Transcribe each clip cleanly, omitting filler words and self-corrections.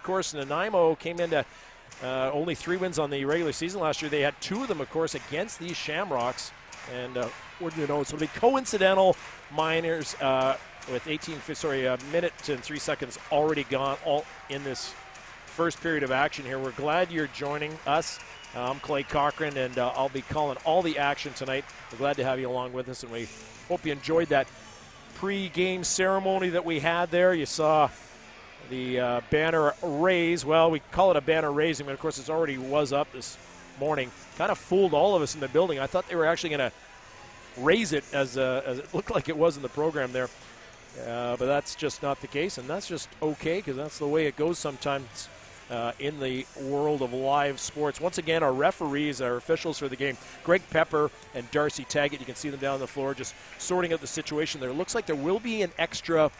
course, Nanaimo came into only 3 wins on the regular season last year. They had 2 of them, of course, against these Shamrocks. And what do you know? So it'll be coincidental minors with a minute and 3 seconds already gone, all in this first period of action here. We're glad you're joining us. I'm Clay Cochran, and I'll be calling all the action tonight. We're glad to have you along with us, and we hope you enjoyed that pre-game ceremony that we had there. You saw the banner raise. Well, we call it a banner raising, but of course it already was up this morning. Kind of fooled all of us in the building. I thought they were actually going to raise it as it looked like it was in the program there. But that's just not the case, and that's just okay, because that's the way it goes sometimes in the world of live sports. Once again, our referees, our officials for the game, Greg Pepper and Darcy Taggett. You can see them down on the floor just sorting out the situation there. It looks like there will be an extra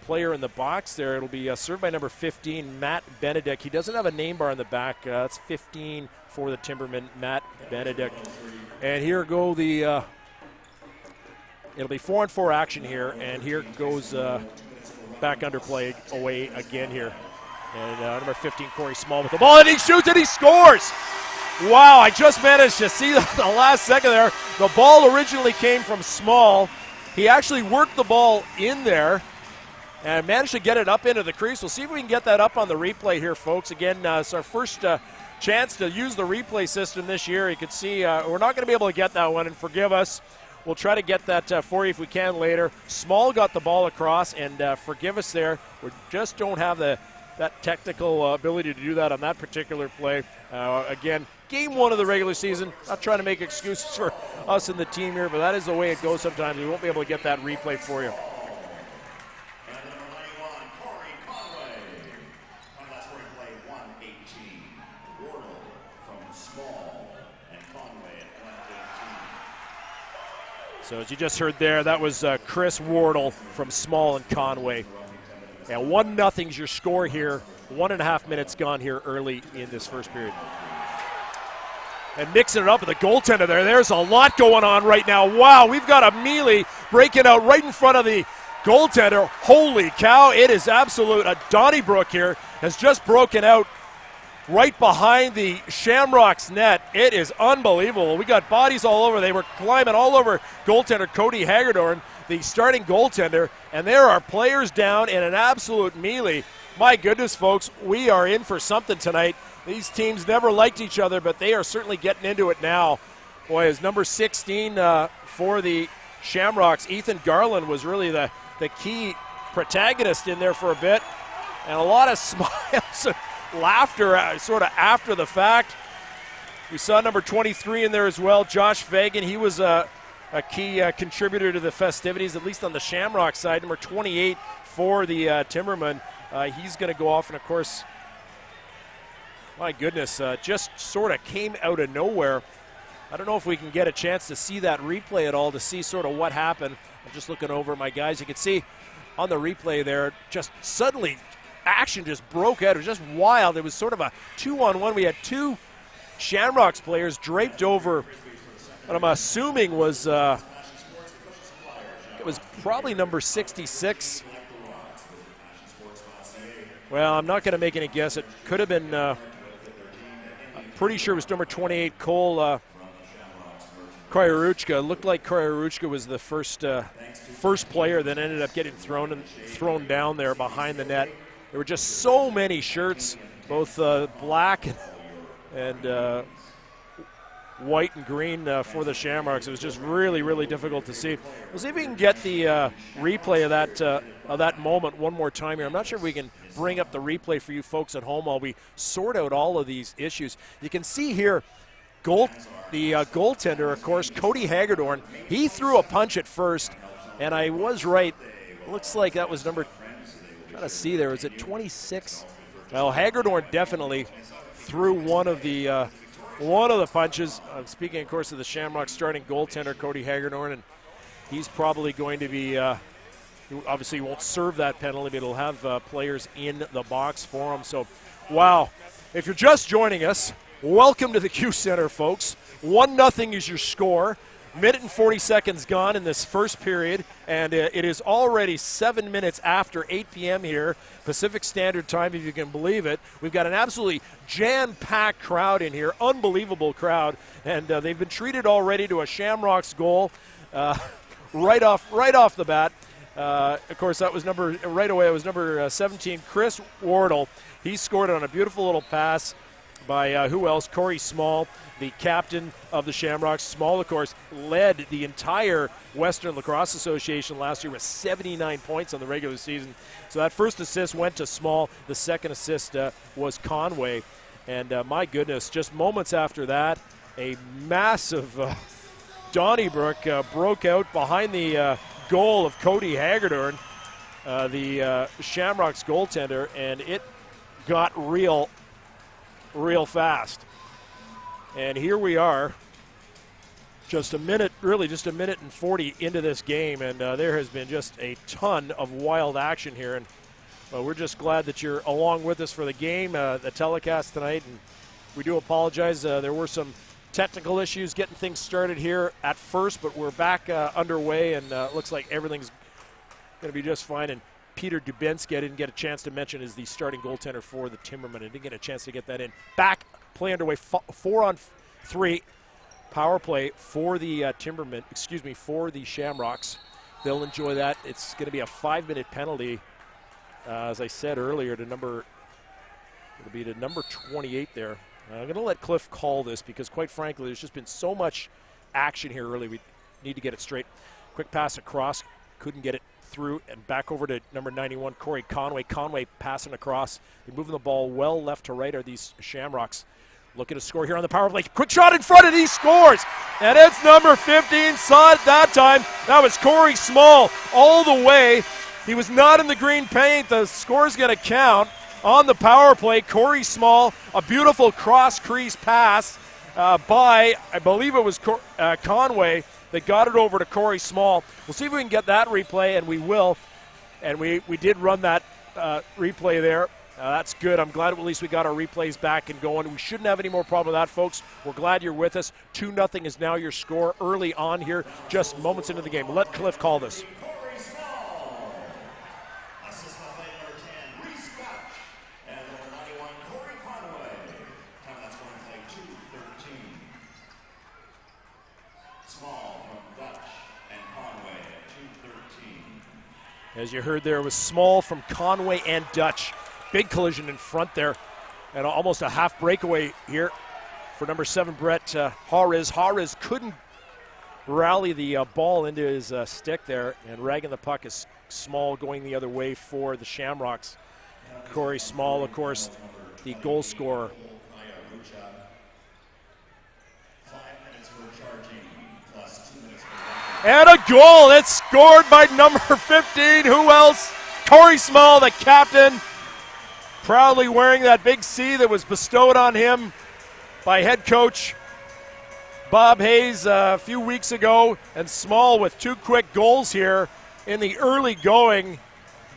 player in the box there. It'll be served by number 15, Matt Benedict. He doesn't have a name bar on the back. That's 15 for the Timberman, Matt Benedict. And here go the it'll be 4-on-4 action here, and here goes back under play away again here. And number 15, Corey Small with the ball, and he shoots and he scores! Wow, I just managed to see the last second there. The ball originally came from Small. He actually worked the ball in there and managed to get it up into the crease. We'll see if we can get that up on the replay here, folks. Again, it's our first chance to use the replay system this year. You can see we're not going to be able to get that one, and forgive us. We'll try to get that for you if we can later. Small got the ball across, and forgive us there. We just don't have that technical ability to do that on that particular play. Again, game 1 of the regular season. Not trying to make excuses for us and the team here, but that is the way it goes sometimes. We won't be able to get that replay for you. So as you just heard there, that was Chris Wardle from Small and Conway. And 1-0 is your score here. 1.5 minutes gone here early in this first period. And mixing it up with the goaltender there. There's a lot going on right now. Wow, we've got a melee breaking out right in front of the goaltender. Holy cow, it is absolute. Donnybrook here has just broken out right behind the Shamrocks net. It is unbelievable. We got bodies all over. They were climbing all over goaltender Cody Hagedorn, the starting goaltender, and there are players down in an absolute melee. My goodness, folks, we are in for something tonight. These teams never liked each other, but they are certainly getting into it now. Boy, as number 16 for the Shamrocks, Ethan Garland was really the key protagonist in there for a bit, and a lot of smiles and laughter sort of after the fact. We saw number 23 in there as well, Josh Fagan. He was a key contributor to the festivities, at least on the Shamrock side. Number 28 for the Timberman. He's going to go off, and of course, my goodness, just sort of came out of nowhere. I don't know if we can get a chance to see that replay at all to see sort of what happened. I'm just looking over my guys. You can see on the replay there, just suddenly action just broke out. It was just wild. It was sort of a 2-on-1. We had 2 Shamrocks players draped over what I'm assuming was it was probably number 66. Well, I'm not going to make any guess. It could have been I'm pretty sure it was number 28, Cole Kryaruchka. Looked like Kryaruchka was the first player that ended up getting thrown down there behind the net. There were just so many shirts, both black and white and green for the Shamrocks. It was just really, really difficult to see. We'll see if we can get the replay of that moment one more time here. I'm not sure if we can bring up the replay for you folks at home while we sort out all of these issues. You can see here the goaltender, of course, Cody Hagedorn. He threw a punch at first, and I was right. Looks like that was number, trying to see there, is it 26? Well, Hagedorn definitely threw one of the punches. Speaking, of course, of the Shamrocks starting goaltender, Cody Hagedorn, and he's probably going to be, obviously won't serve that penalty, but he'll have players in the box for him. So, wow. If you're just joining us, welcome to the Q Center, folks. 1-0 is your score. Minute and 40 seconds gone in this first period, and it is already 7 minutes after 8 p.m. here, Pacific Standard Time, if you can believe it. We've got an absolutely jam-packed crowd in here, unbelievable crowd, and they've been treated already to a Shamrocks goal right off the bat. Of course, that was number 17, Chris Wardle. He scored on a beautiful little pass by who else? Corey Small, the captain of the Shamrocks. Small, of course, led the entire Western Lacrosse Association last year with 79 points on the regular season. So that first assist went to Small. The second assist was Conway. And my goodness, just moments after that, a massive Donnybrook broke out behind the goal of Cody Hagedorn, the Shamrocks goaltender, and it got real fast. And here we are, just a minute and 40 into this game, and there has been just a ton of wild action here. And we're just glad that you're along with us for the game, the telecast tonight. And we do apologize. There were some technical issues getting things started here at first, but we're back underway, and looks like everything's going to be just fine. And Peter Dubinsky, I didn't get a chance to mention, is the starting goaltender for the Timbermen. I didn't get a chance to get that in. Back, play underway, 4-on-3 power play for the for the Shamrocks. They'll enjoy that. It's going to be a 5-minute penalty, as I said earlier, to number 28 there. I'm going to let Cliff call this because, quite frankly, there's just been so much action here early. We need to get it straight. Quick pass across, couldn't get it through, and back over to number 91, Cory Conway. Conway passing across. They're moving the ball well left to right are these Shamrocks. Looking to score here on the power play. Quick shot in front, and he scores. And it's number 15. Saw it that time. That was Corey Small all the way. He was not in the green paint. The score's going to count on the power play. Corey Small, a beautiful cross-crease pass by, I believe it was Conway, that got it over to Corey Small. We'll see if we can get that replay, and we will. And we did run that replay there. That's good. I'm glad at least we got our replays back and going. We shouldn't have any more problem with that, folks. We're glad you're with us. 2-0 is now your score early on here, just moments into the game. We'll let Cliff call this. Corey Small. Assist by play number 10, Rhys Duch. And number 91, Cory Conway. Time that's going to play 2:13. Small from Duch and Conway at 2:13. As you heard there, it was Small from Conway and Duch. Big collision in front there, and almost a half breakaway here for number 7, Brett Harris. Harris couldn't rally the ball into his stick there, and ragging the puck is Small going the other way for the Shamrocks. Corey Small, of course, the goal scorer. And a goal. It's scored by number 15. Who else? Corey Small, the captain, proudly wearing that big C that was bestowed on him by head coach Bob Hayes a few weeks ago. And Small with 2 quick goals here in the early going.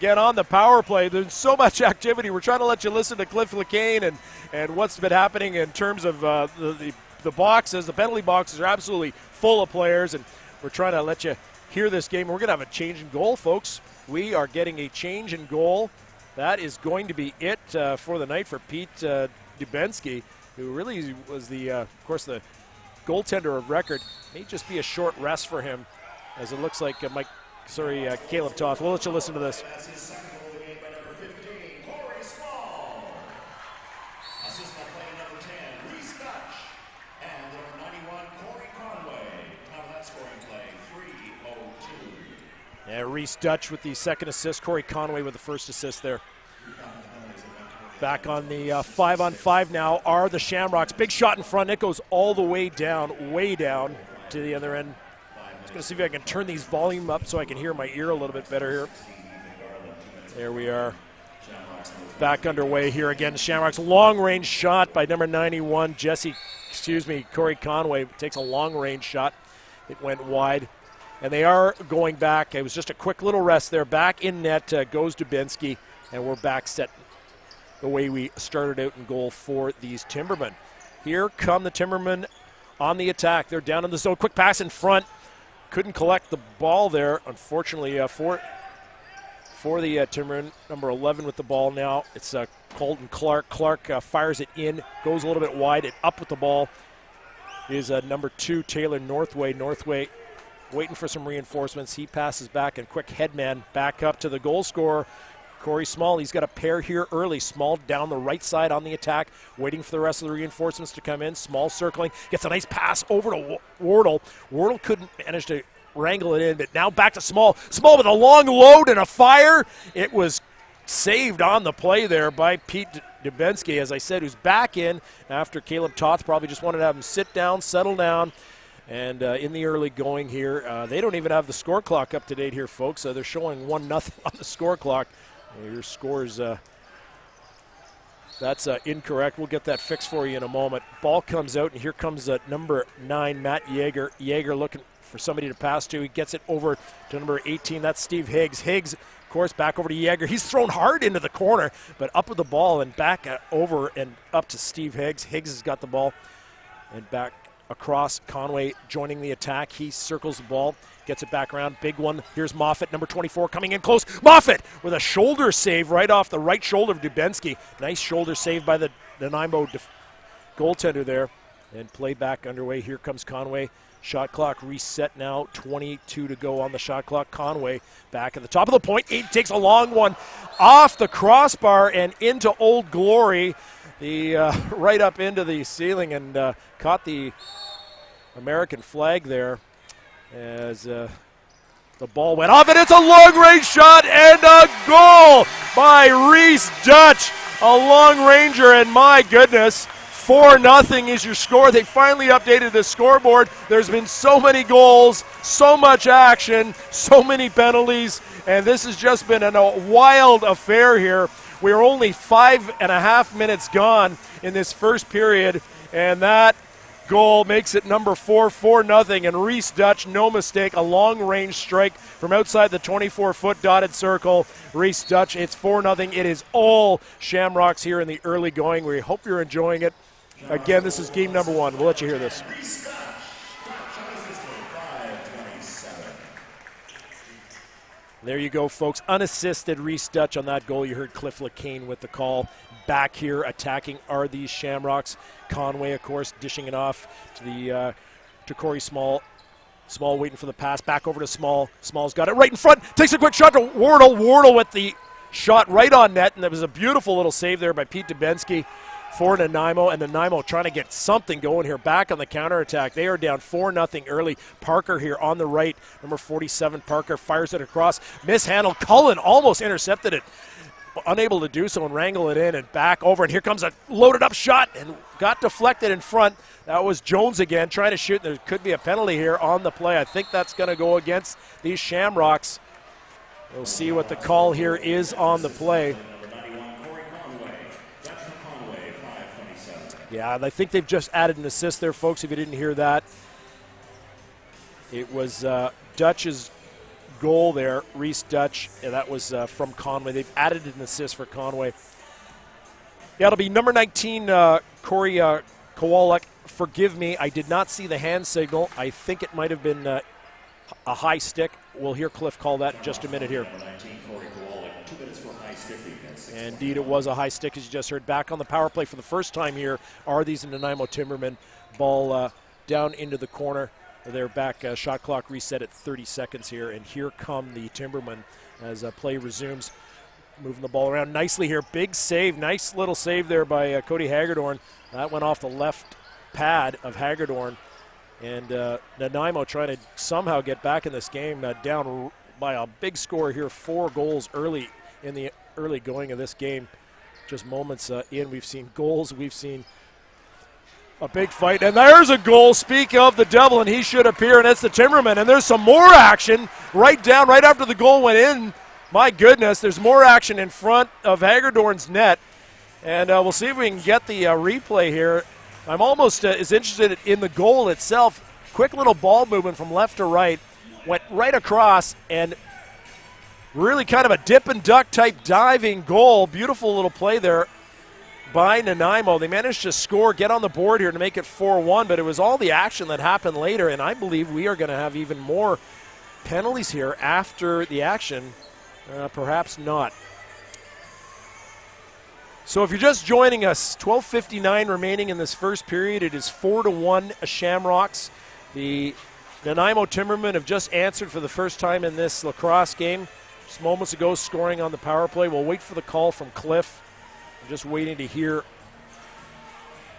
Get on the power play. There's so much activity. We're trying to let you listen to Cliff LeCain and what's been happening in terms of the boxes. The penalty boxes are absolutely full of players, and we're trying to let you hear this game. We're going to have a change in goal, folks. We are getting a change in goal. That is going to be it for the night for Pete Dubinsky, who really was of course, the goaltender of record. May just be a short rest for him, as it looks like Caleb Toth. We'll let you listen to this. That's his second goal of the game by number 15, Corey Small. Assist by play number 10, Rhys Duch. And number 91, Cory Conway. Now that scoring play, 3:02. Yeah, Rhys Duch with the second assist. Cory Conway with the first assist there. Back on the 5-on-5 now are the Shamrocks. Big shot in front. It goes all the way down to the other end. Just going to see if I can turn these volume up so I can hear my ear a little bit better here. There we are. Back underway here again. Shamrocks long-range shot by number 91, Cory Conway takes a long-range shot. It went wide. And they are going back. It was just a quick little rest there. Back in net goes Dubinsky, and we're back set the way we started out in goal for these Timbermen. Here come the Timbermen on the attack. They're down in the zone. Quick pass in front. Couldn't collect the ball there, unfortunately, for the Timbermen. Number 11 with the ball now. It's Colton Clark. Clark fires it in, goes a little bit wide, and up with the ball is number 2, Taylor Northway. Northway waiting for some reinforcements. He passes back, and quick headman back up to the goal scorer, Corey Small. He's got a pair here early. Small down the right side on the attack, waiting for the rest of the reinforcements to come in. Small circling, gets a nice pass over to Wardle. Wardle couldn't manage to wrangle it in, but now back to Small. Small with a long load and a fire. It was saved on the play there by Pete Dubinsky, as I said, who's back in after Caleb Toth probably just wanted to have him sit down, settle down. And in the early going here, they don't even have the score clock up to date here, folks. They're showing 1-0 on the score clock. Your score's that's incorrect. We'll get that fixed for you in a moment. Ball comes out, and here comes number 9, Matt Yeager. Yeager looking for somebody to pass to. He gets it over to number 18. That's Steve Higgs. Higgs, of course, back over to Yeager. He's thrown hard into the corner, but up with the ball and back over and up to Steve Higgs. Higgs has got the ball and back across. Conway joining the attack. He circles the ball, gets it back around. Big one. Here's Moffat, number 24, coming in close. Moffat with a shoulder save right off the right shoulder of Dubinsky. Nice shoulder save by the Nanaimo goaltender there. And play back underway. Here comes Conway. Shot clock reset now. 22 to go on the shot clock. Conway back at the top of the point. He takes a long one off the crossbar and into Old Glory. Right up into the ceiling and caught the American flag there as the ball went off, and it's a long-range shot and a goal by Rhys Duch, a long ranger, and my goodness, 4-0 is your score. They finally updated the scoreboard. There's been so many goals, so much action, so many penalties, and this has just been a wild affair here. We are only 5.5 minutes gone in this first period, and that goal makes it number 4-0, and Rhys Duch, no mistake, a long-range strike from outside the 24-foot dotted circle. Rhys Duch, it's 4-0. It is all Shamrocks here in the early going. We hope you're enjoying it. Again, this is game number 1. We'll let you hear this. There you go, folks. Unassisted Rhys Duch on that goal. You heard Cliff LeCain with the call. Back here attacking are these Shamrocks. Conway, of course, dishing it off to Corey Small. Small waiting for the pass. Back over to Small. Small's got it right in front. Takes a quick shot to Wardle. Wardle with the shot right on net, and there was a beautiful little save there by Pete Dubinsky for Nanaimo, and Nanaimo trying to get something going here back on the counterattack. They are down 4-0 early. Parker here on the right, number 47, Parker fires it across. Mishandled. Cullen almost intercepted it. Unable to do so and wrangle it in and back over. And here comes a loaded up shot and got deflected in front. That was Jones again trying to shoot. There could be a penalty here on the play. I think that's going to go against these Shamrocks. We'll see what the call here is on the play. Yeah, I think they've just added an assist there, folks, if you didn't hear that. It was Dutch's goal there, Rhys Duch, and that was from Conway. They've added an assist for Conway. Yeah, it'll be number 19, Corey Kowalik. Forgive me, I did not see the hand signal. I think it might have been a high stick. We'll hear Cliff call that in just a minute here. Indeed, it was a high stick, as you just heard. Back on the power play for the first time here are these Nanaimo Timbermen. Ball down into the corner. They're back. Shot clock reset at 30 seconds here, and here come the Timbermen as play resumes. Moving the ball around nicely here. Big save. Nice little save there by Cody Hagedorn. That went off the left pad of Hagedorn. And Nanaimo trying to somehow get back in this game, down by a big score here. 4 goals early in the early going of this game. Just moments in, we've seen goals, we've seen a big fight, and there's a goal. Speak of the devil, and he should appear, and it's the Timbermen. And there's some more action right after the goal went in. My goodness, there's more action in front of Hagedorn's net, and we'll see if we can get the replay here. I'm almost as interested in the goal itself. Quick little ball movement from left to right, went right across, and really kind of a dip and duck type diving goal. Beautiful little play there by Nanaimo. They managed to score, get on the board here to make it 4-1, but it was all the action that happened later, and I believe we are going to have even more penalties here after the action. Perhaps not. So if you're just joining us, 12:59 remaining in this first period. It is 4-1 Shamrocks. The Nanaimo Timbermen have just answered for the first time in this lacrosse game. Just moments ago, scoring on the power play. We'll wait for the call from Cliff. I'm just waiting to hear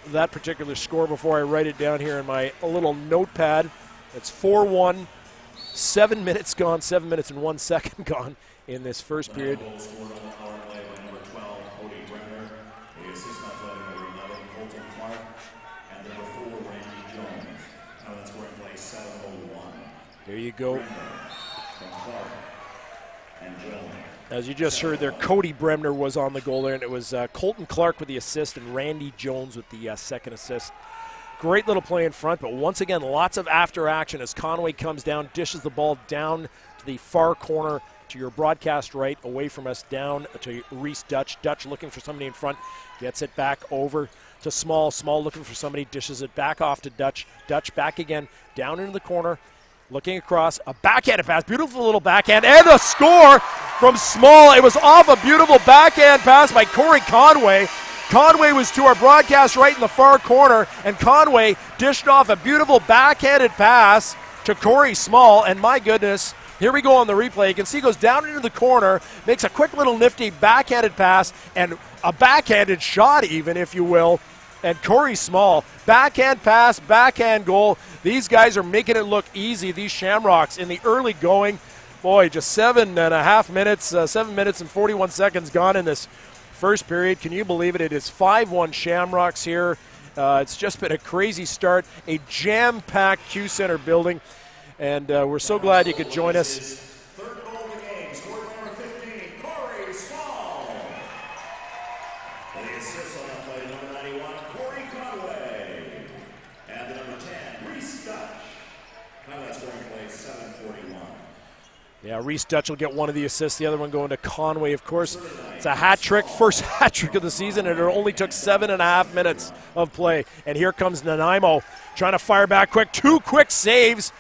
that particular score before I write it down here in my little notepad. It's 4-1, 7 minutes gone, 7 minutes and 1 second gone in this first period. Colton Clark, and number 4, Randy Jones. Now that's where it plays 7:01. There you go. Clark and Jones. As you just heard there, Cody Bremner was on the goal there, and it was Colton Clark with the assist and Randy Jones with the second assist. Great little play in front, but once again, lots of after action as Conway comes down, dishes the ball down to the far corner to your broadcast right, away from us, down to Rhys Duch. Duch looking for somebody in front, gets it back over to Small. Small looking for somebody, dishes it back off to Duch. Duch back again, down into the corner, looking across, a backhanded pass, beautiful little backhand, and a score from Small. It was off a beautiful backhand pass by Cory Conway. Conway was to our broadcast right in the far corner, and Conway dished off a beautiful backhanded pass to Corey Small, and my goodness, here we go on the replay. You can see he goes down into the corner, makes a quick little nifty backhanded pass, and a backhanded shot even, if you will, and Corey Small, backhand pass, backhand goal. These guys are making it look easy, these Shamrocks, in the early going. Boy, just 7.5 minutes, 7 minutes and 41 seconds gone in this first period. Can you believe it? It is 5-1 Shamrocks here. It's just been a crazy start, a jam-packed Q Center building, and we're so glad you could join us. Third goal of the game, scored number 15, Cory Small. The assist on that play, number 91, Cory Conway. And the number 10, Rhys Duch. Now that's scoring play 7:41. Yeah, Rhys Duch will get one of the assists, the other one going to Conway, of course. It's a hat trick, first hat trick of the season, and it only took 7.5 minutes of play. And here comes Nanaimo trying to fire back quick. 2 quick saves,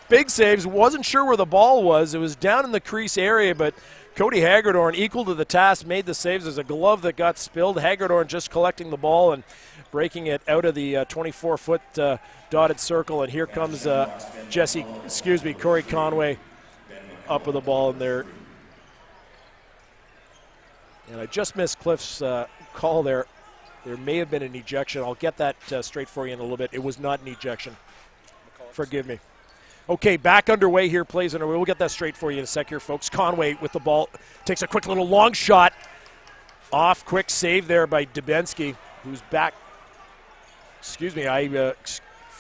big saves. Wasn't sure where the ball was. It was down in the crease area, but Cody Hagerdorn, equal to the task, made the saves. There's a glove that got spilled. Hagerdorn just collecting the ball and breaking it out of the 24-foot dotted circle. And here comes Cory Conway up with the ball in there. And I just missed Cliff's call there. There may have been an ejection. I'll get that straight for you in a little bit. It was not an ejection. Forgive me. Okay, back underway here, plays underway. We'll get that straight for you in a sec here, folks. Conway with the ball. Takes a quick little long shot. Off, quick save there by Dubinsky, who's back. Excuse me,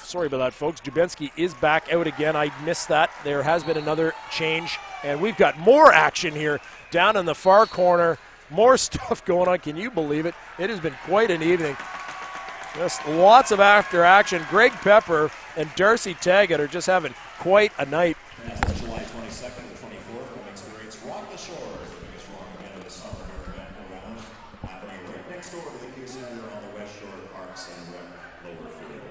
sorry about that, folks. Dubinsky is back out again. I missed that. There has been another change, and we've got more action here down in the far corner. More stuff going on. Can you believe it? It has been quite an evening. Just lots of after action. Greg Pepper and Darcy Taggart are just having quite a night. And that's July 22nd to 24th, we'll experience Rock the Shores, the biggest rock event of the summer here event around, happening right next door to the Q Center on the West Shore Parks and Lower Field.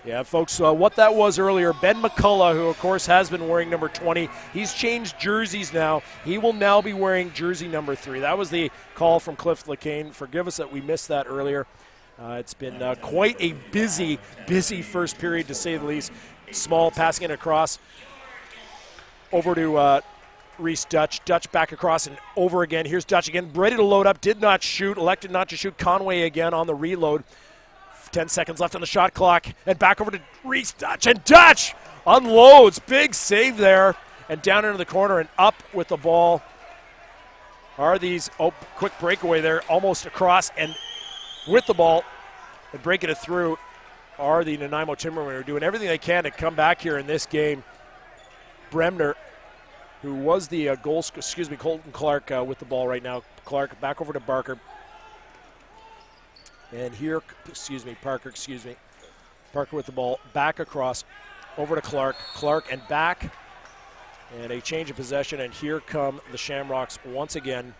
Yeah, folks, what that was earlier, Ben McCullough, who, of course, has been wearing number 20. He's changed jerseys now. He will now be wearing jersey number 3. That was the call from Cliff LeCain. Forgive us that we missed that earlier. It's been quite a busy first period, to say the least. Small passing it across over to Rhys Duch. Duch back across and over again. Here's Duch again, ready to load up. Did not shoot, elected not to shoot. Conway again on the reload. 10 seconds left on the shot clock. And back over to Rhys Duch. And Duch unloads. Big save there. And down into the corner and up with the ball. Are these, quick breakaway there, almost across and with the ball and breaking it through are the Nanaimo Timbermen, who are doing everything they can to come back here in this game. Bremner, who was the Colton Clark with the ball right now. Clark back over to Barker. And here, Parker with the ball, back across, over to Clark. Clark and back, and a change of possession, and here come the Shamrocks once again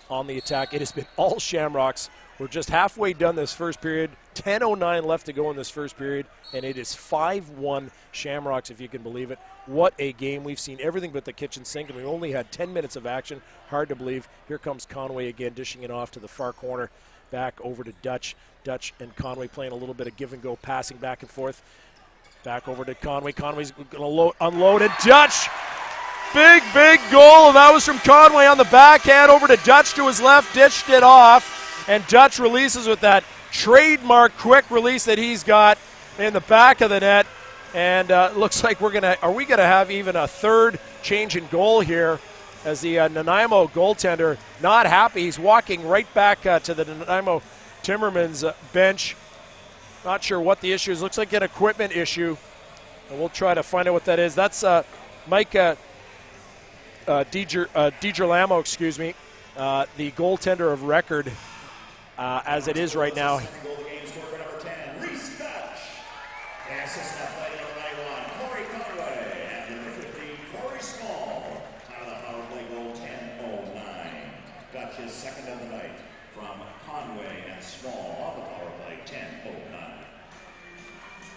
on the attack. It has been all Shamrocks We're just halfway done this first period. 10:09 left to go in this first period, and it is 5-1 Shamrocks, if you can believe it. What a game. We've seen everything but the kitchen sink, and we only had 10 minutes of action. Hard to believe. Here comes Conway again, dishing it off to the far corner. Back over to Duch. Duch and Conway playing a little bit of give and go, passing back and forth. Back over to Conway. Conway's going to unload, and Duch. Big goal, and that was from Conway on the backhand over to Duch to his left, dished it off. And Duch releases with that trademark quick release that he's got in the back of the net. And looks like are we gonna have even a third change in goal here, as the Nanaimo goaltender not happy. He's walking right back to the Nanaimo Timbermen's bench. Not sure what the issue is. Looks like an equipment issue, and we'll try to find out what that is. That's Mike DiGirolamo, excuse me, the goaltender of record. As it is right now. Rhys Duch. And assistant athletic number 91, Cory Conway. And number 15, Corey Small. Time of the power play goal, 10:09. Duch is second of the night from Conway and Small on the power play, 10:09.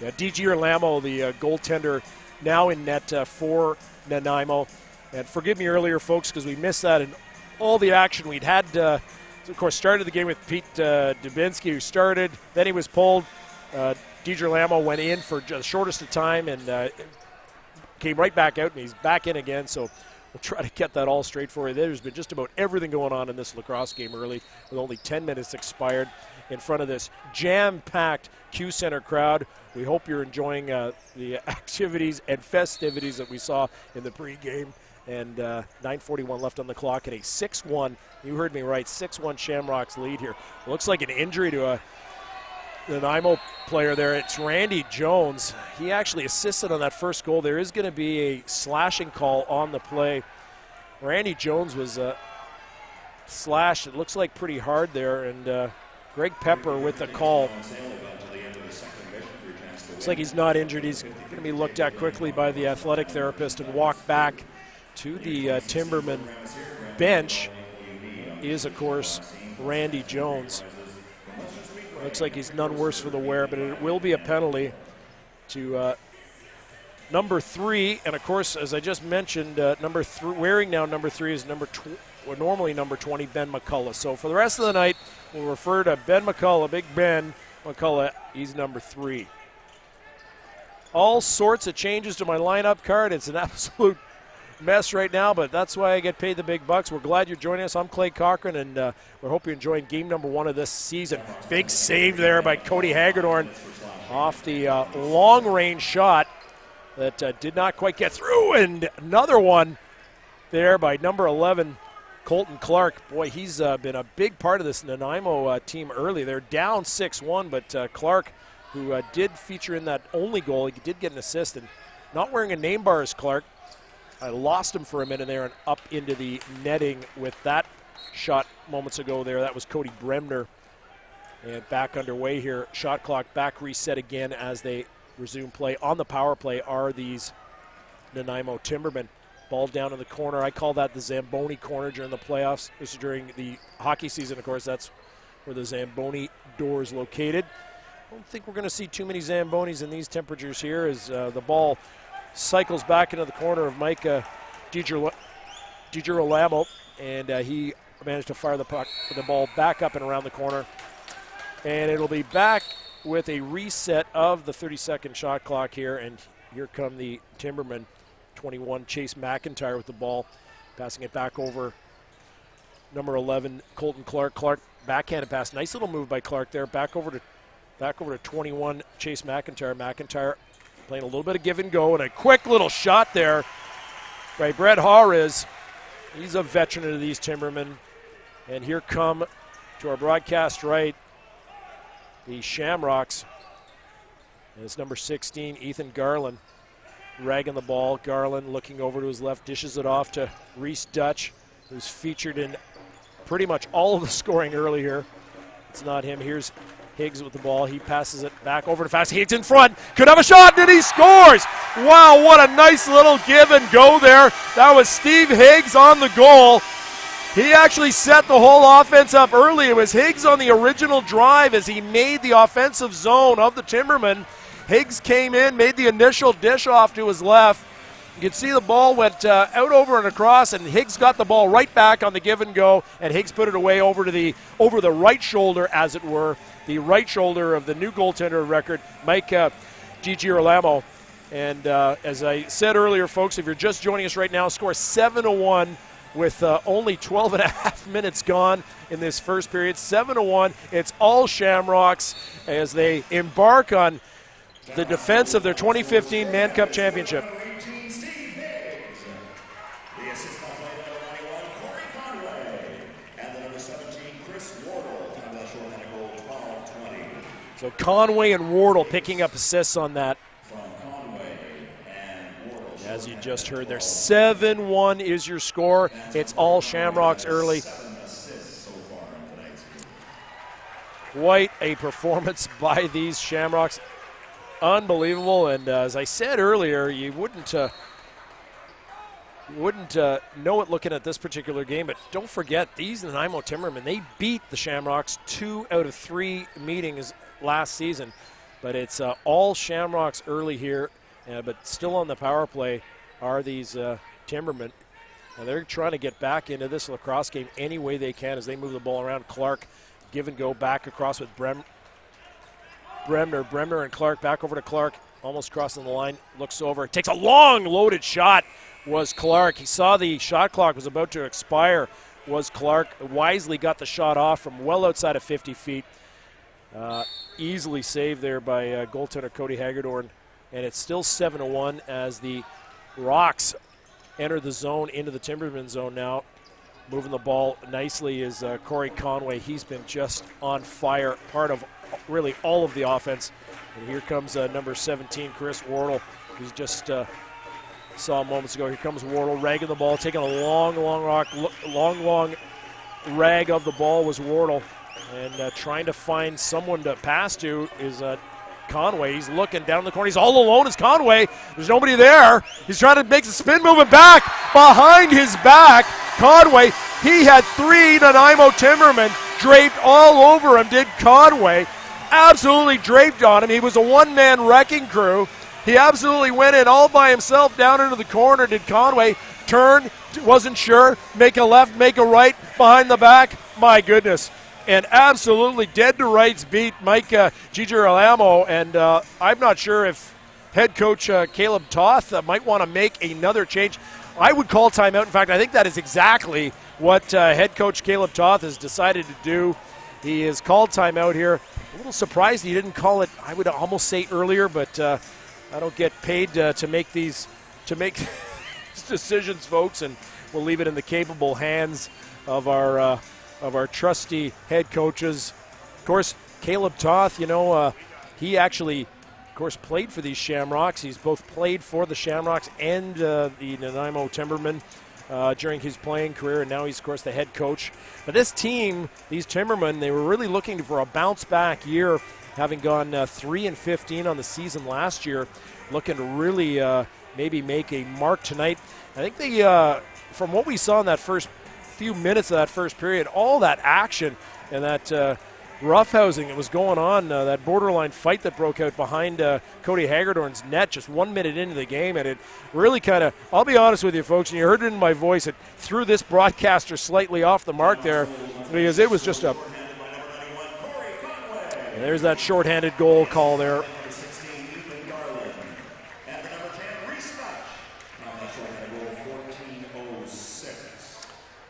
Yeah, DiGirolamo, the goaltender, now in net for Nanaimo. And forgive me earlier, folks, because we missed that in all the action we'd had. Of course, started the game with Pete Dubinsky, who started. Then he was pulled. DiGirolamo went in for the shortest of time and came right back out, and he's back in again. So we'll try to get that all straight for you. There's been just about everything going on in this lacrosse game early, with only 10 minutes expired in front of this jam-packed Q Center crowd. We hope you're enjoying the activities and festivities that we saw in the pregame. And 9:41 left on the clock, and a 6-1, you heard me right, 6-1 Shamrocks lead here. It looks like an injury to a Nanaimo player there. It's Randy Jones. He actually assisted on that first goal. There is going to be a slashing call on the play. Randy Jones was slashed, it looks like pretty hard there, and Greg Pepper with the call. Looks like he's not injured. He's going to be looked at quickly by the athletic therapist and walked back to the Timberman bench. Is, of course, Randy Jones. Looks like he's none worse for the wear, but it will be a penalty to number 3. And, of course, as I just mentioned, wearing now number 3 is normally number 20, Ben McCullough. So for the rest of the night, we'll refer to Ben McCullough, Big Ben McCullough. He's number 3. All sorts of changes to my lineup card. It's an absolute mess right now, but that's why I get paid the big bucks. We're glad you're joining us. I'm Clay Cochran, and we hope you're enjoying game number 1 of this season. Big save there by Cody Hagedorn off the long-range shot that did not quite get through, and another one there by number 11, Colton Clark. Boy, he's been a big part of this Nanaimo team early. They're down 6-1, but Clark, who did feature in that only goal, he did get an assist, and not wearing a name bar is Clark. I lost him for a minute there and up into the netting with that shot moments ago there. That was Cody Bremner. And back underway here. Shot clock back reset again as they resume play. On the power play are these Nanaimo Timbermen. Ball down in the corner. I call that the Zamboni corner during the playoffs. This is during the hockey season, of course. That's where the Zamboni door is located. I don't think we're going to see too many Zambonis in these temperatures here as the ball cycles back into the corner of Mike DiGirolamo, and he managed to fire the ball back up and around the corner. And it'll be back with a reset of the 30-second shot clock here, and here come the Timbermen. 21, Chase Mcintyre with the ball, passing it back over number 11, Colton Clark. Clark backhanded pass. Nice little move by Clark there. Back over to 21, Chase Mcintyre. Mcintyre playing a little bit of give and go, and a quick little shot there by Brett Harris. He's a veteran of these Timbermen. And here come, to our broadcast right, the Shamrocks. And it's number 16, Ethan Garland, ragging the ball. Garland looking over to his left, dishes it off to Rhys Duch, who's featured in pretty much all of the scoring early here. It's not him. Here's Higgs with the ball. He passes it back over to Fast. Higgs in front. Could have a shot, and he scores. Wow, what a nice little give and go there. That was Steve Higgs on the goal. He actually set the whole offense up early. It was Higgs on the original drive as he made the offensive zone of the Timbermen. Higgs came in, made the initial dish off to his left. You can see the ball went out over and across, and Higgs got the ball right back on the give and go, and Higgs put it away over the right shoulder, as it were, the right shoulder of the new goaltender record, Mike Girolamo. And as I said earlier, folks, if you're just joining us right now, score 7-1 with only 12 and a half minutes gone in this first period. 7-1. It's all Shamrocks as they embark on the defense of their 2015 Mann Cup Championship. The assistant player number 91, Cory Conway, and the number 17, Wardle. Time of that shorthanded goal, 12-20. So Conway and Wardle picking up assists on that. From Conway and Wardle. As you just heard there, 7-1 is your score. It's all Shamrocks early. 7 assists so far in tonight's game. Quite a performance by these Shamrocks. Unbelievable. And as I said earlier, you wouldn't know it looking at this particular game, but don't forget, these Nanaimo Timbermen, they beat the Shamrocks 2 out of 3 meetings last season. But it's all Shamrocks early here, but still on the power play are these Timbermen. And they're trying to get back into this lacrosse game any way they can as they move the ball around. Clark, give and go back across with Bremner and Clark, back over to Clark, almost crossing the line, looks over, takes a long loaded shot, was Clark. He saw the shot clock was about to expire, was Clark. Wisely got the shot off from well outside of 50 feet. Easily saved there by goaltender Cody Hagedorn, and it's still 7-1 as the Rocks enter the zone into the Timberman zone now. Moving the ball nicely is Cory Conway. He's been just on fire, part of really all of the offense. And here comes number 17, Wardle, who's just saw moments ago. Here comes Wardle, ragging the ball, taking a long rag of the ball was Wardle. And trying to find someone to pass to is Conway. He's looking down the corner. He's all alone as Conway. There's nobody there. He's trying to make the spin movement back. Behind his back, Conway, he had 3 Nanaimo Timbermen draped all over him, did Conway. Absolutely draped on him. He was a one-man wrecking crew. He absolutely went in all by himself down into the corner, did Conway. Turn, wasn't sure, make a left, make a right, behind the back. My goodness. And absolutely dead to rights beat Mike Girolamo. And I'm not sure if head coach Caleb Toth might want to make another change. I would call timeout. In fact, I think that is exactly what head coach Caleb Toth has decided to do. He has called timeout here. A little surprised he didn't call it, I would almost say earlier, but I don't get paid to make these decisions, folks, and we'll leave it in the capable hands of our trusty head coaches. Of course, Caleb Toth, he actually, of course, played for these Shamrocks. He's both played for the Shamrocks and the Nanaimo Timbermen during his playing career, and now he's, of course, the head coach. But this team, these Timbermen, they were really looking for a bounce-back year, having gone 3-15 on the season last year, looking to really maybe make a mark tonight. I think they, from what we saw in that first few minutes of that first period, all that action and that roughhousing that was going on, that borderline fight that broke out behind Cody Hagedorn's net just 1 minute into the game, and it really kind of, I'll be honest with you folks, and you heard it in my voice, it threw this broadcaster slightly off the mark there, because it was just a, there's that shorthanded goal call there.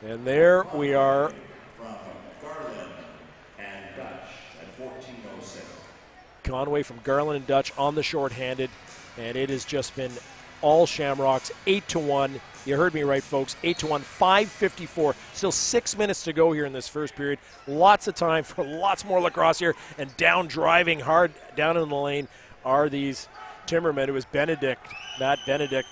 And there we are. Conway from Garland and Dutch on the shorthanded, and it has just been all Shamrocks, 8-1. You heard me right, folks, 8-1, 5:54. Still 6 minutes to go here in this first period. Lots of time for lots more lacrosse here, and down driving hard down in the lane are these Timbermen. It was Matt Benedict,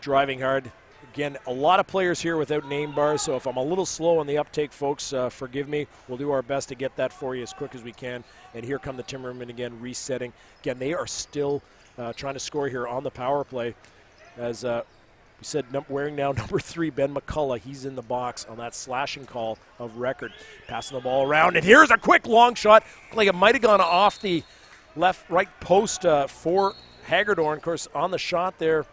driving hard. Again, a lot of players here without name bars, so if I'm a little slow on the uptake, folks, forgive me. We'll do our best to get that for you as quick as we can. And here come the Timbermen again, resetting. Again, they are still trying to score here on the power play as We said wearing now number 3, Ben McCullough. He's in the box on that slashing call of record. Passing the ball around, and here's a quick long shot. Like it might have gone off the right post for Hagedorn. Of course, on the shot there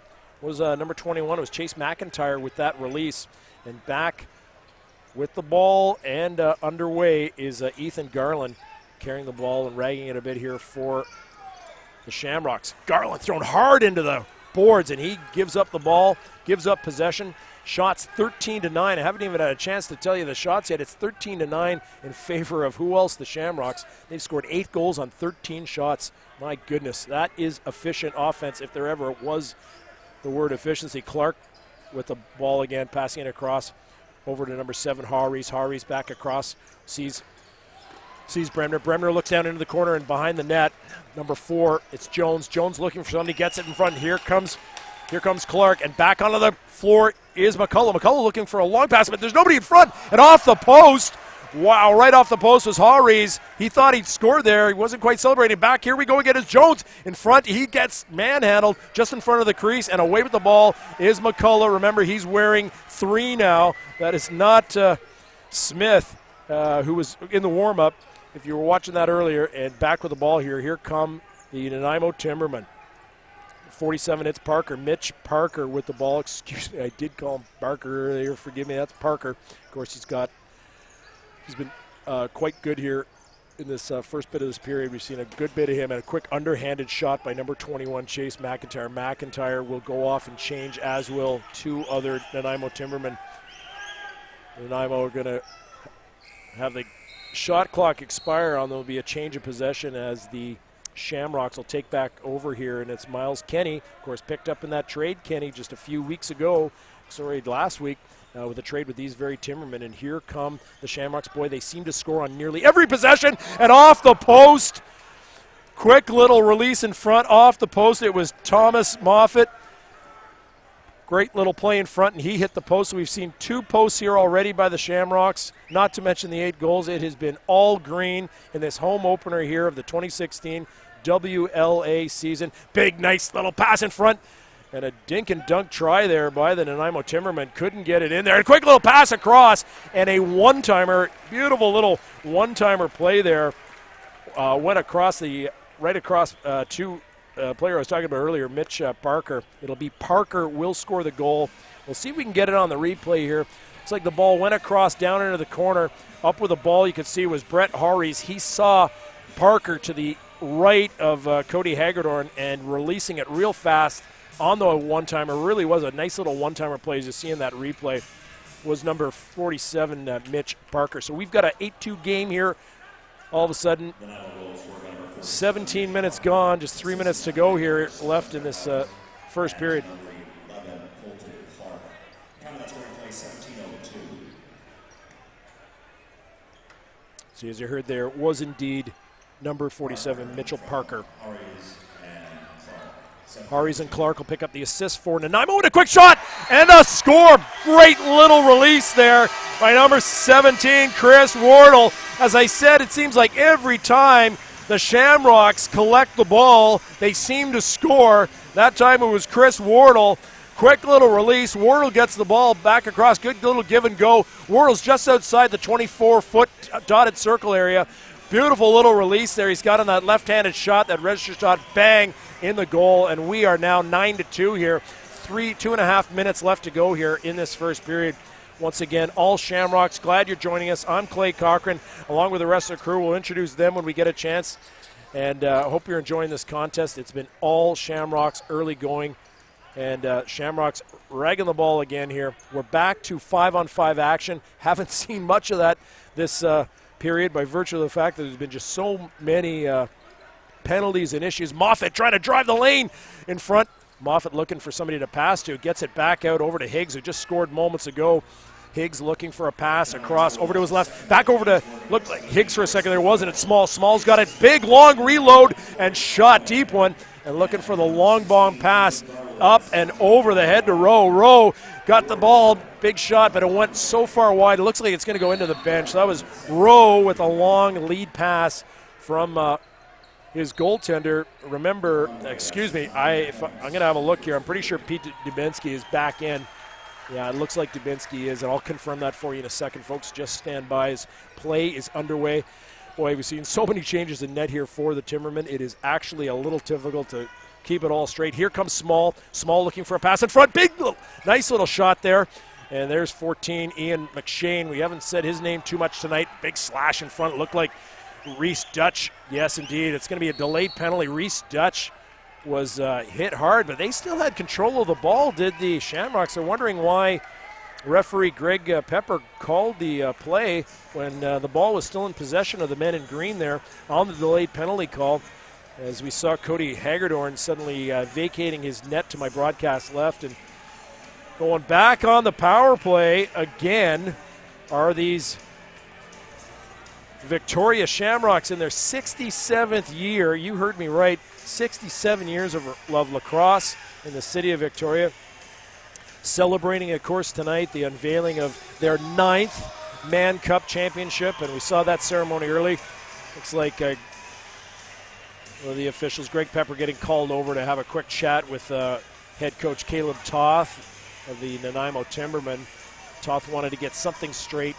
was number 21. It was Chase Mcintyre with that release. And back with the ball and underway is Ethan Garland carrying the ball and ragging it a bit here for the Shamrocks. Garland thrown hard into the boards, and he gives up the ball, gives up possession. Shots 13-9. I haven't even had a chance to tell you the shots yet. It's 13-9 in favor of who else? The Shamrocks. They've scored 8 goals on 13 shots. My goodness, that is efficient offense if there ever was the word efficiency. Clark with the ball again, passing it across over to number 7, Rhys. Rhys back across, sees Bremner. Bremner looks down into the corner and behind the net. Number 4, it's Jones. Jones looking for somebody, gets it in front. Here comes Clark, and back onto the floor is McCullough. McCullough looking for a long pass, but there's nobody in front. And off the post, wow, right off the post was Rhys. He thought he'd scored there. He wasn't quite celebrating. Back here we go again as Jones in front. He gets manhandled just in front of the crease, and away with the ball is McCullough. Remember, he's wearing 3 now. That is not Smith, who was in the warm-up, if you were watching that earlier. And back with the ball here. Here come the Nanaimo Timbermen. 47, it's Parker. Mitch Parker with the ball. Excuse me, I did call him Barker earlier. Forgive me, that's Parker. Of course, he's been quite good here in this first bit of this period. We've seen a good bit of him, and a quick underhanded shot by number 21, Chase Mcintyre. Mcintyre will go off and change, as will 2 other Nanaimo Timbermen. Nanaimo are going to have the shot clock expire on. There will be a change of possession as the Shamrocks will take back over here, and it's Miles Kenny, of course, picked up in that trade, Kenny, just a few weeks ago, last week, with a trade with these very Timbermen. And here come the Shamrocks. Boy, they seem to score on nearly every possession, and off the post. Quick little release in front, off the post. It was Thomas Moffat. Great little play in front, and he hit the post. We've seen 2 posts here already by the Shamrocks, not to mention the 8 goals. It has been all green in this home opener here of the 2016 WLA season. Big, nice little pass in front, and a dink and dunk try there by the Nanaimo Timbermen. Couldn't get it in there. A quick little pass across, and a one-timer, beautiful little one-timer play there. Went across right across to player I was talking about earlier, Mitch Parker. It'll be Parker will score the goal. We'll see if we can get it on the replay here. Looks like the ball went across down into the corner. Up with the ball, you could see was Brett Rhys. He saw Parker to the right of Cody Hagedorn and releasing it real fast on the one-timer. Really was a nice little one-timer play, as you see in that replay, was number 47, Mitch Parker. So we've got an 8-2 game here all of a sudden. 17 minutes gone, just 3 minutes to go here left in this first period. Colton Clark. Time that's going to play 17:02. So as you heard there, was indeed number 47, Mitchell Parker. Rhys and Clark will pick up the assist for Nanaimo, and a quick shot and a score. Great little release there by number 17, Chris Wardle. As I said, it seems like every time the Shamrocks collect the ball, they seem to score. That time it was Chris Wardle. Quick little release. Wardle gets the ball back across. Good little give and go. Wardle's just outside the 24-foot dotted circle area. Beautiful little release there. He's got on that left-handed shot, that register shot, bang, in the goal. And we are now 9-2 here. 2.5 minutes left to go here in this first period. Once again, all Shamrocks, glad you're joining us. I'm Clay Cochran, along with the rest of the crew. We'll introduce them when we get a chance. And I hope you're enjoying this contest. It's been all Shamrocks early going. And Shamrocks ragging the ball again here. We're back to 5-on-5 action. Haven't seen much of that this period by virtue of the fact that there's been just so many penalties and issues. Moffat trying to drive the lane in front. Moffat looking for somebody to pass to. Gets it back out over to Higgs, who just scored moments ago. Higgs looking for a pass across over to his left. Back over to, looked like Higgs for a second there, wasn't it? Small. Small's got it. Big, long reload and shot. Deep one. And looking for the long bomb pass up and over the head to Rowe. Rowe got the ball. Big shot, but it went so far wide. It looks like it's going to go into the bench. So that was Rowe with a long lead pass from his goaltender, remember, excuse me, I'm going to have a look here. I'm pretty sure Pete Dubinsky is back in. Yeah, it looks like Dubinsky is, and I'll confirm that for you in a second, folks. Just stand by. His play is underway. Boy, we've seen so many changes in net here for the Timbermen. It is actually a little difficult to keep it all straight. Here comes Small. Small looking for a pass in front. Nice little shot there. And there's 14, Ian McShane. We haven't said his name too much tonight. Big slash in front. It looked like Rhys Duch. Yes, indeed. It's going to be a delayed penalty. Rhys Duch was hit hard, but they still had control of the ball, did the Shamrocks. They're wondering why referee Greg Pepper called the play when the ball was still in possession of the men in green there on the delayed penalty call. As we saw Cody Hagedorn suddenly vacating his net to my broadcast left and going back on the power play again are these Victoria Shamrocks in their 67th year. You heard me right, 67 years of lacrosse in the city of Victoria. Celebrating, of course, tonight the unveiling of their 9th Mann Cup championship, and we saw that ceremony early. Looks like one of the officials, Greg Pepper, getting called over to have a quick chat with head coach Caleb Toth of the Nanaimo Timbermen. Toth wanted to get something straight.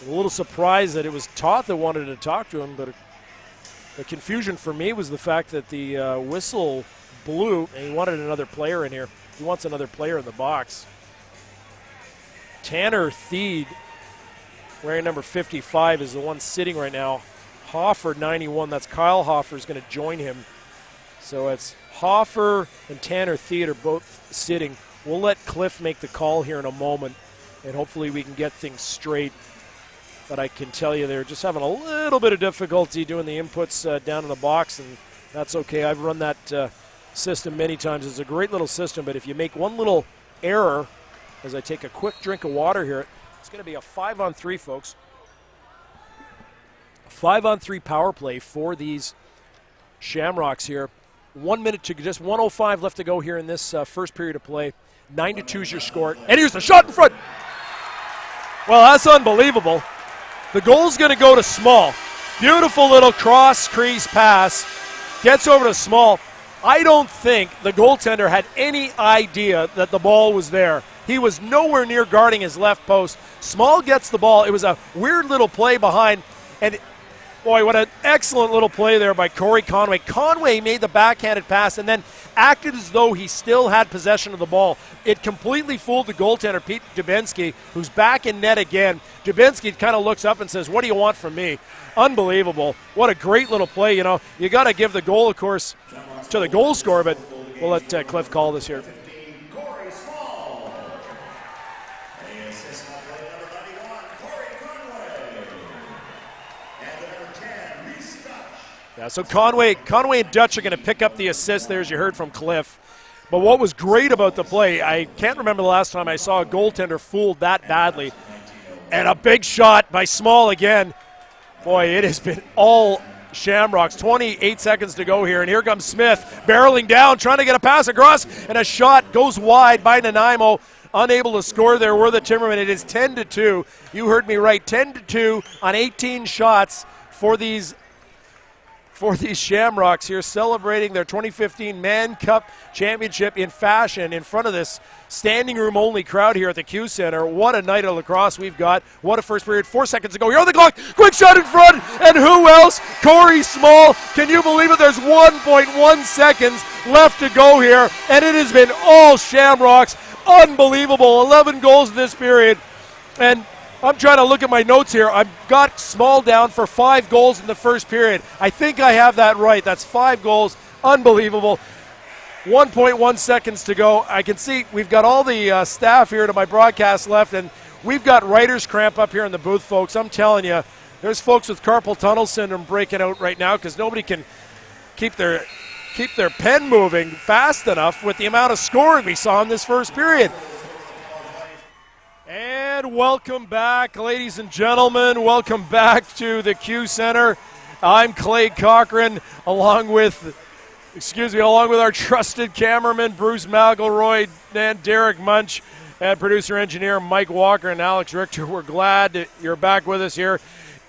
A little surprised that it was Toth that wanted to talk to him, but the confusion for me was the fact that the whistle blew, and he wanted another player in here. He wants another player in the box. Tanner Theed, wearing number 55, is the one sitting right now. Hoffer, 91. That's Kyle Hoffer is going to join him. So it's Hoffer and Tanner Theed are both sitting. We'll let Cliff make the call here in a moment, and hopefully we can get things straight. But I can tell you they're just having a little bit of difficulty doing the inputs down in the box, and that's okay. I've run that system many times. It's a great little system, but if you make one little error, as I take a quick drink of water here, it's going to be a 5-on-3, folks. 5-on-3 power play for these Shamrocks here. 1 minute to just 1:05 left to go here in this first period of play. 9-2 is your score. And here's the shot in front. Well, that's unbelievable. The goal's going to go to Small. Beautiful little cross crease pass. Gets over to Small. I don't think the goaltender had any idea that the ball was there. He was nowhere near guarding his left post. Small gets the ball. It was a weird little play behind. And, boy, what an excellent little play there by Cory Conway. Conway made the backhanded pass and then acted as though he still had possession of the ball. It completely fooled the goaltender, Pete Dubinsky, who's back in net again. Dubinsky kind of looks up and says, "What do you want from me?" Unbelievable. What a great little play. You know, you got to give the goal, of course, to the goal scorer, but we'll let Cliff call this here. Yeah, so Conway and Dutch are going to pick up the assist there, as you heard from Cliff. But what was great about the play, I can't remember the last time I saw a goaltender fooled that badly. And a big shot by Small again. Boy, it has been all Shamrocks. 28 seconds to go here, and here comes Smith, barreling down, trying to get a pass across, and a shot goes wide by Nanaimo. Unable to score there were the Timbermen. It is 10-2. You heard me right, 10-2 on 18 shots for these Shamrocks here, celebrating their 2015 Mann Cup championship in fashion in front of this standing room only crowd here at the Q Center. What a night of lacrosse we've got. What a first period. 4 seconds to go here on the clock. Quick shot in front. And who else? Corey Small. Can you believe it? There's 1.1 seconds left to go here. And it has been all Shamrocks. Unbelievable. 11 goals in this period. And I'm trying to look at my notes here. I've got Small down for 5 goals in the first period. I think I have that right. That's 5 goals. Unbelievable. 1.1 seconds to go. I can see we've got all the staff here to my broadcast left, and we've got writer's cramp up here in the booth, folks. I'm telling you, there's folks with carpal tunnel syndrome breaking out right now because nobody can keep their pen moving fast enough with the amount of scoring we saw in this first period. And welcome back, ladies and gentlemen. Welcome back to the Q Center. I'm Clay Cochran, along with our trusted cameraman, Bruce McElroy, and Derek Munch, and producer-engineer Mike Walker and Alex Richter. We're glad that you're back with us here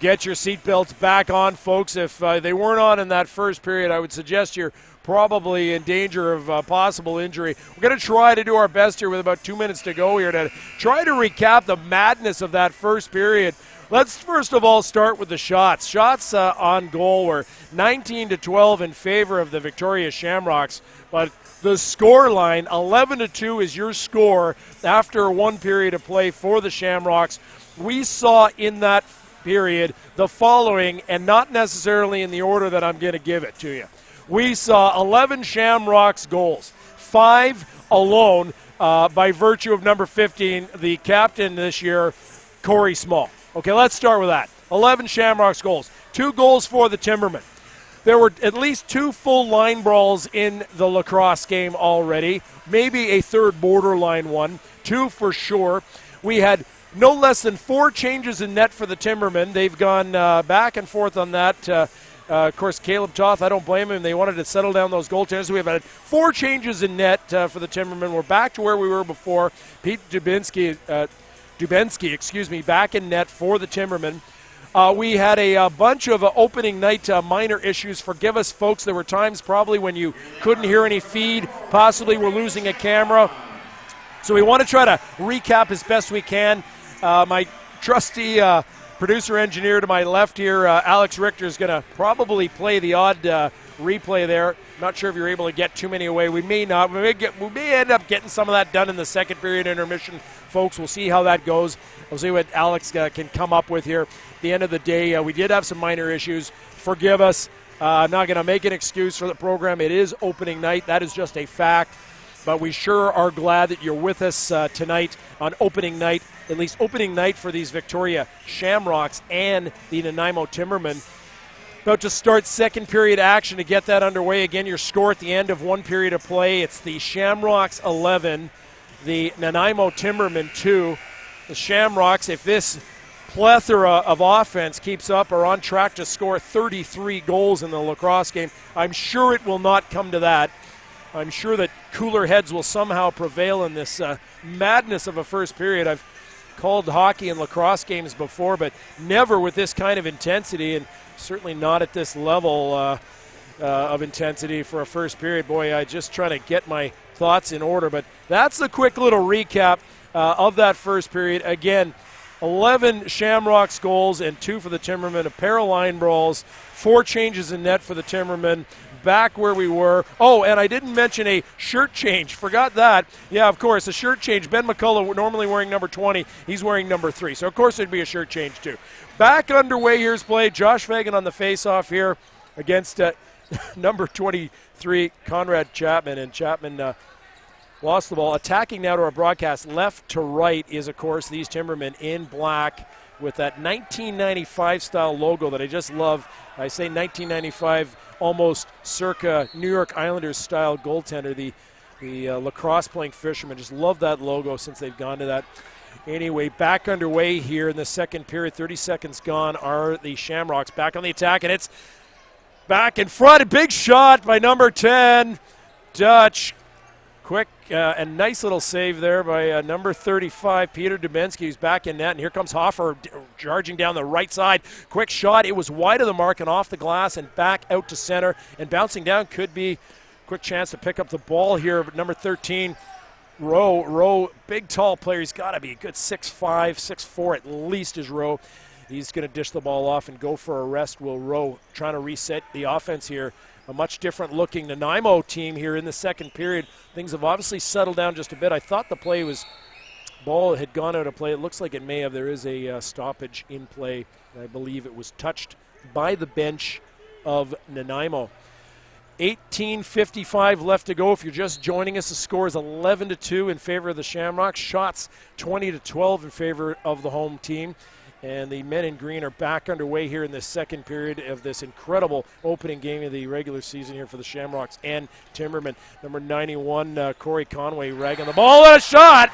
get your seatbelts back on, folks. If they weren't on in that first period, I would suggest you're probably in danger of possible injury. We're going to try to do our best here with about 2 minutes to go here to try to recap the madness of that first period. Let's first of all start with the shots. Shots on goal were 19-12 in favor of the Victoria Shamrocks, but the score line, 11-2 is your score after one period of play for the Shamrocks. We saw in that period the following, and not necessarily in the order that I'm going to give it to you. We saw 11 Shamrocks goals, 5 alone by virtue of number 15, the captain this year, Corey Small. Okay, let's start with that. 11 Shamrocks goals, 2 goals for the Timbermen. There were at least 2 full line brawls in the lacrosse game already, maybe a third borderline one, 2 for sure. We had no less than 4 changes in net for the Timbermen. They've gone back and forth on that. Of course, Caleb Toth, I don't blame him. They wanted to settle down those goaltenders. We have had 4 changes in net for the Timbermen. We're back to where we were before. Pete Dubensky, back in net for the Timbermen. We had a bunch of opening night minor issues. Forgive us, folks. There were times probably when you couldn't hear any feed. Possibly we're losing a camera. So we want to try to recap as best we can. My trusty producer-engineer to my left here, Alex Richter, is going to probably play the odd replay there. Not sure if you're able to get too many away. We may not. We may end up getting some of that done in the second period intermission, folks. We'll see how that goes. We'll see what Alex can come up with here. At the end of the day, we did have some minor issues. Forgive us. I'm not going to make an excuse for the program. It is opening night. That is just a fact. But we sure are glad that you're with us tonight on opening night, at least opening night for these Victoria Shamrocks and the Nanaimo Timbermen. About to start second period action to get that underway. Again, your score at the end of one period of play. It's the Shamrocks 11, the Nanaimo Timbermen 2. The Shamrocks, if this plethora of offense keeps up, are on track to score 33 goals in the lacrosse game. I'm sure it will not come to that. I'm sure that cooler heads will somehow prevail in this madness of a first period. I've called hockey and lacrosse games before, but never with this kind of intensity, and certainly not at this level of intensity for a first period. Boy, I just trying to get my thoughts in order, but that's a quick little recap of that first period. Again, 11 Shamrocks goals and 2 for the Timbermen, a pair of line brawls, 4 changes in net for the Timbermen, back where we were. Oh, and I didn't mention a shirt change. Forgot that. Yeah, of course, a shirt change. Ben McCullough normally wearing number 20. He's wearing number 3. So, of course, there'd be a shirt change, too. Back underway, here's play. Josh Fagan on the face-off here against number 23, Conrad Chapman. And Chapman lost the ball. Attacking now to our broadcast, left to right is, of course, these Timbermen in black with that 1995-style logo that I just love. I say 1995, almost circa New York Islanders-style goaltender, the lacrosse-playing fishermen. Just love that logo since they've gone to that. Anyway, back underway here in the second period. 30 seconds gone are the Shamrocks back on the attack, and it's back in front. A big shot by number 10, Dutch. Quick and nice little save there by number 35, Peter Dubensky, who's back in net. And here comes Hoffer charging down the right side. Quick shot. It was wide of the mark and off the glass and back out to center. And bouncing down could be quick chance to pick up the ball here. But number 13, Rowe, big tall player. He's got to be a good 6'5", 6'4" at least is Rowe. He's going to dish the ball off and go for a rest. Will Rowe trying to reset the offense here. A much different looking Nanaimo team here in the second period. Things have obviously settled down just a bit. I thought the play was, ball had gone out of play. It looks like it may have. There is a stoppage in play. I believe it was touched by the bench of Nanaimo. 18:55 left to go. If you're just joining us, the score is 11-2 in favor of the Shamrocks. Shots 20-12 in favor of the home team. And the men in green are back underway here in the second period of this incredible opening game of the regular season here for the Shamrocks and Timbermen. Number 91, Cory Conway, ragging the ball and a shot.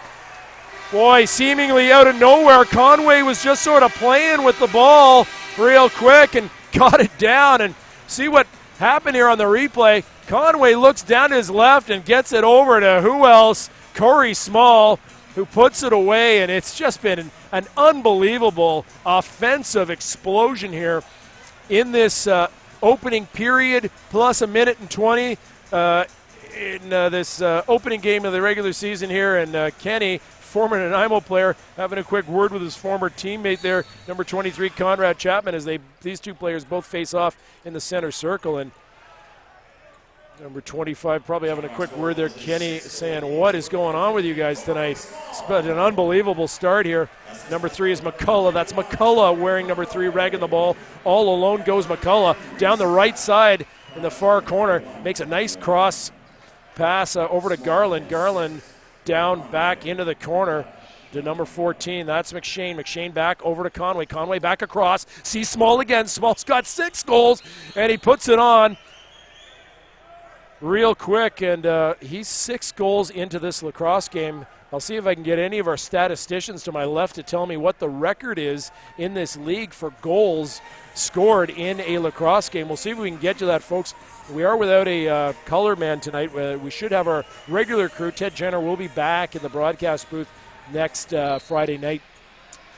Boy, seemingly out of nowhere, Conway was just sort of playing with the ball real quick and got it down. And see what happened here on the replay. Conway looks down to his left and gets it over to who else? Corey Small. who puts it away, and it's just been an unbelievable offensive explosion here in this opening period, plus a minute and 20 in this opening game of the regular season here. And Kenny, former Nanaimo player, having a quick word with his former teammate there, number 23, Conrad Chapman, as these two players both face off in the center circle. And number 25 probably having a quick word there. Kenny saying, what is going on with you guys tonight? It's been an unbelievable start here. Number 3 is McCullough. That's McCullough wearing number 3, ragging the ball. All alone goes McCullough down the right side in the far corner. Makes a nice cross pass over to Garland. Garland down back into the corner to number 14. That's McShane. McShane back over to Conway. Conway back across. Sees Small again. Small's got 6 goals, and he puts it on real quick, and he's 6 goals into this lacrosse game. I'll see if I can get any of our statisticians to my left to tell me what the record is in this league for goals scored in a lacrosse game. We'll see if we can get to that, folks. We are without a color man tonight. We should have our regular crew. Ted Jenner will be back in the broadcast booth next Friday night.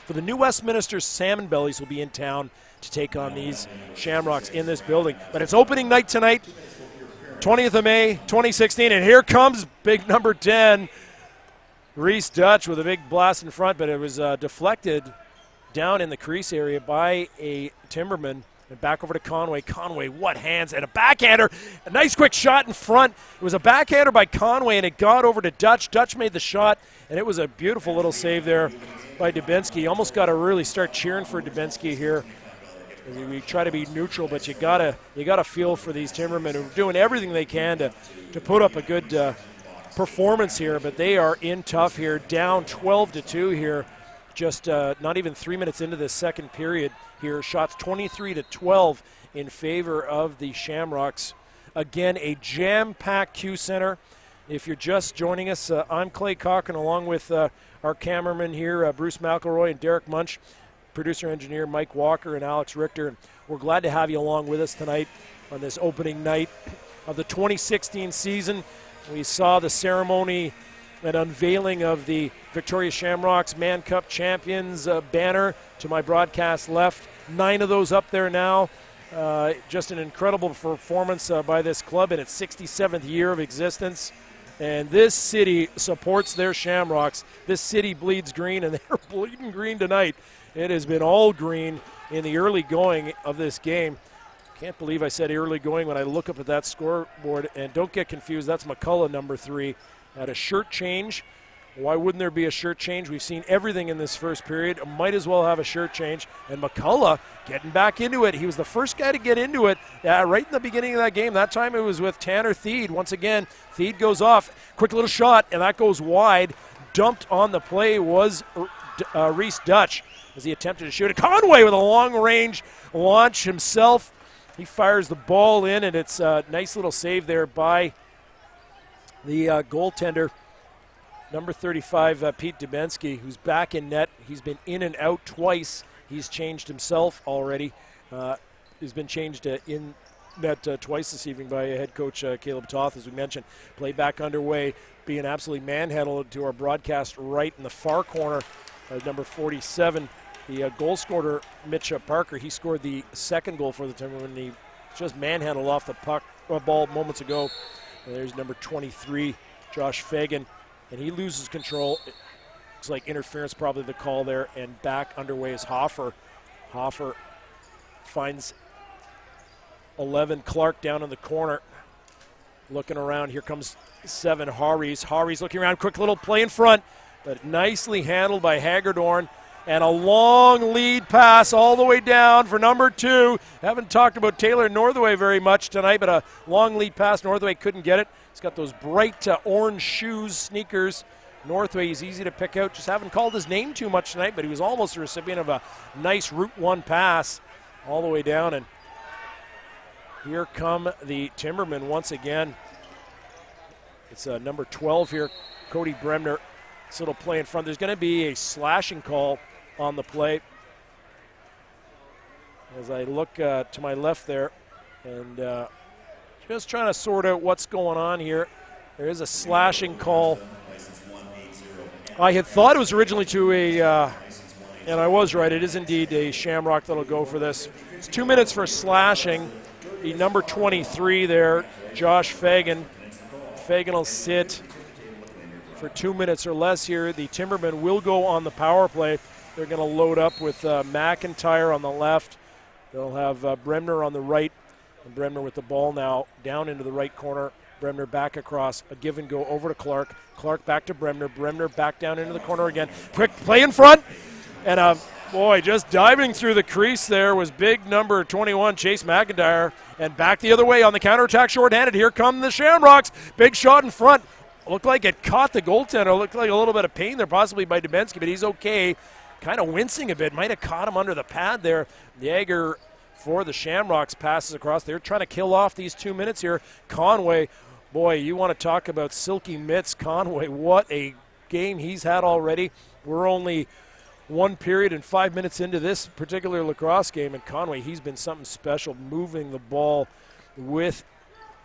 For the New Westminster Salmon Bellies will be in town to take on these Shamrocks in this building. But it's opening night tonight, 20th of May, 2016, and here comes big number 10, Rhys Duch, with a big blast in front, but it was deflected down in the crease area by a Timberman. And back over to Conway. Conway, what hands, and a backhander. A nice quick shot in front. It was a backhander by Conway, and it got over to Duch. Duch made the shot, and it was a beautiful little save there by Dubinsky. Almost got to really start cheering for Dubinsky here. We try to be neutral, but you gotta feel for these Timbermen who are doing everything they can to put up a good performance here. But they are in tough here, down 12-2 here, just not even 3 minutes into this second period here. Shots 23-12 in favor of the Shamrocks. Again, a jam-packed Q Center. If you're just joining us, I'm Clay Cochran, along with our cameraman here, Bruce McElroy and Derek Munch, producer-engineer Mike Walker and Alex Richter. And we're glad to have you along with us tonight on this opening night of the 2016 season. We saw the ceremony and unveiling of the Victoria Shamrocks Man Cup Champions banner to my broadcast left. 9 of those up there now. Just an incredible performance by this club in its 67th year of existence. And this city supports their Shamrocks. This city bleeds green, and they're bleeding green tonight. It has been all green in the early going of this game. Can't believe I said early going when I look up at that scoreboard. And don't get confused, that's McCullough, number 3. Had a shirt change. Why wouldn't there be a shirt change? We've seen everything in this first period. Might as well have a shirt change. And McCullough getting back into it. He was the first guy to get into it right in the beginning of that game. That time it was with Tanner Theed. Once again, Theed goes off. Quick little shot, and that goes wide. Dumped on the play was Rhys Duch as he attempted to shoot it. Conway with a long-range launch himself. He fires the ball in, and it's a nice little save there by the goaltender, number 35, Pete Dubinsky, who's back in net. He's been in and out twice. He's changed himself already. He's been changed in net twice this evening by head coach Caleb Toth, as we mentioned. Play back underway, being absolutely manhandled to our broadcast right in the far corner, number 47. The goal scorer, Mitch Parker, he scored the second goal for the Timbermen. He just manhandled off the ball moments ago. And there's number 23, Josh Fagan, and he loses control. It looks like interference, probably the call there, and back underway is Hoffer. Hoffer finds 11, Clark down in the corner. Looking around, here comes 7, Harries. Harries looking around, quick little play in front, but nicely handled by Hagerdorn. And a long lead pass all the way down for number 2. Haven't talked about Taylor Northway very much tonight, but a long lead pass. Northway couldn't get it. He's got those bright orange shoes, sneakers. Northway is easy to pick out. Just haven't called his name too much tonight, but he was almost the recipient of a nice Route 1 pass all the way down. And here come the Timbermen once again. It's number 12 here, Cody Bremner. This little play in front. There's going to be a slashing call on the play. As I look to my left there, and just trying to sort out what's going on here. There is a slashing call I had thought it was originally to and I was right, it is indeed a Shamrock that'll go for this. It's 2 minutes for slashing. The number 23 there, Josh Fagan. Fagan will sit for 2 minutes or less here. The Timbermen will go on the power play. They're going to load up with Mcintyre on the left. They'll have Bremner on the right. And Bremner with the ball now down into the right corner. Bremner back across, a give and go over to Clark. Clark back to Bremner. Bremner back down into the corner again. Quick play in front. And boy, just diving through the crease there was big number 21, Chase Mcintyre. And back the other way on the counterattack, shorthanded. Here come the Shamrocks. Big shot in front. Looked like it caught the goaltender. Looked like a little bit of pain there, possibly by Dubinsky, but he's okay. Kind of wincing a bit. Might have caught him under the pad there. Jaeger for the Shamrocks passes across. They're trying to kill off these 2 minutes here. Conway, boy, you want to talk about silky mitts. Conway, what a game he's had already. We're only 1 period and 5 minutes into this particular lacrosse game, and Conway, he's been something special, moving the ball with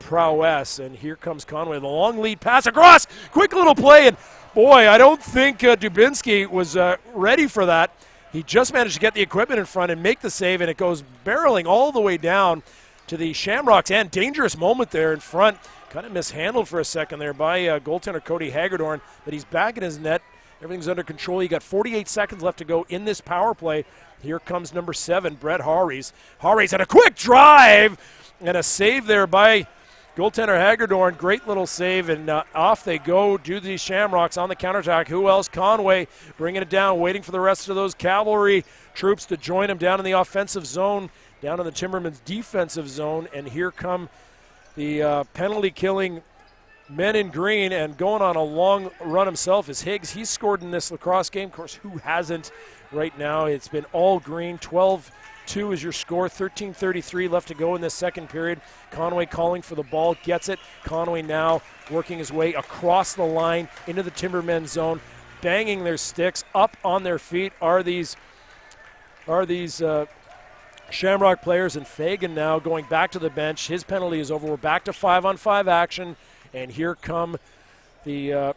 prowess. And here comes Conway, the long lead pass across, quick little play, and boy, I don't think Dubinsky was ready for that. He just managed to get the equipment in front and make the save, and it goes barreling all the way down to the Shamrocks end. Dangerous moment there in front, kind of mishandled for a second there by goaltender Cody Hagedorn, but he's back in his net. Everything's under control. You got 48 seconds left to go in this power play. Here comes number 7, Brett Harries. Harries had a quick drive and a save there by goaltender Hagedorn. Great little save, and off they go. Do these Shamrocks on the counterattack. Who else? Conway bringing it down, waiting for the rest of those cavalry troops to join him down in the offensive zone, down in the Timbermen's defensive zone. And here come the penalty-killing men in green, and going on a long run himself is Higgs. He's scored in this lacrosse game. Of course, who hasn't right now? It's been all green. 12-2 is your score. 13:33 left to go in this second period. Conway calling for the ball, gets it. Conway now working his way across the line into the Timbermen zone, banging their sticks. Up on their feet are these Shamrock players, and Fagan now going back to the bench. His penalty is over. We're back to 5-on-5 action. And here come the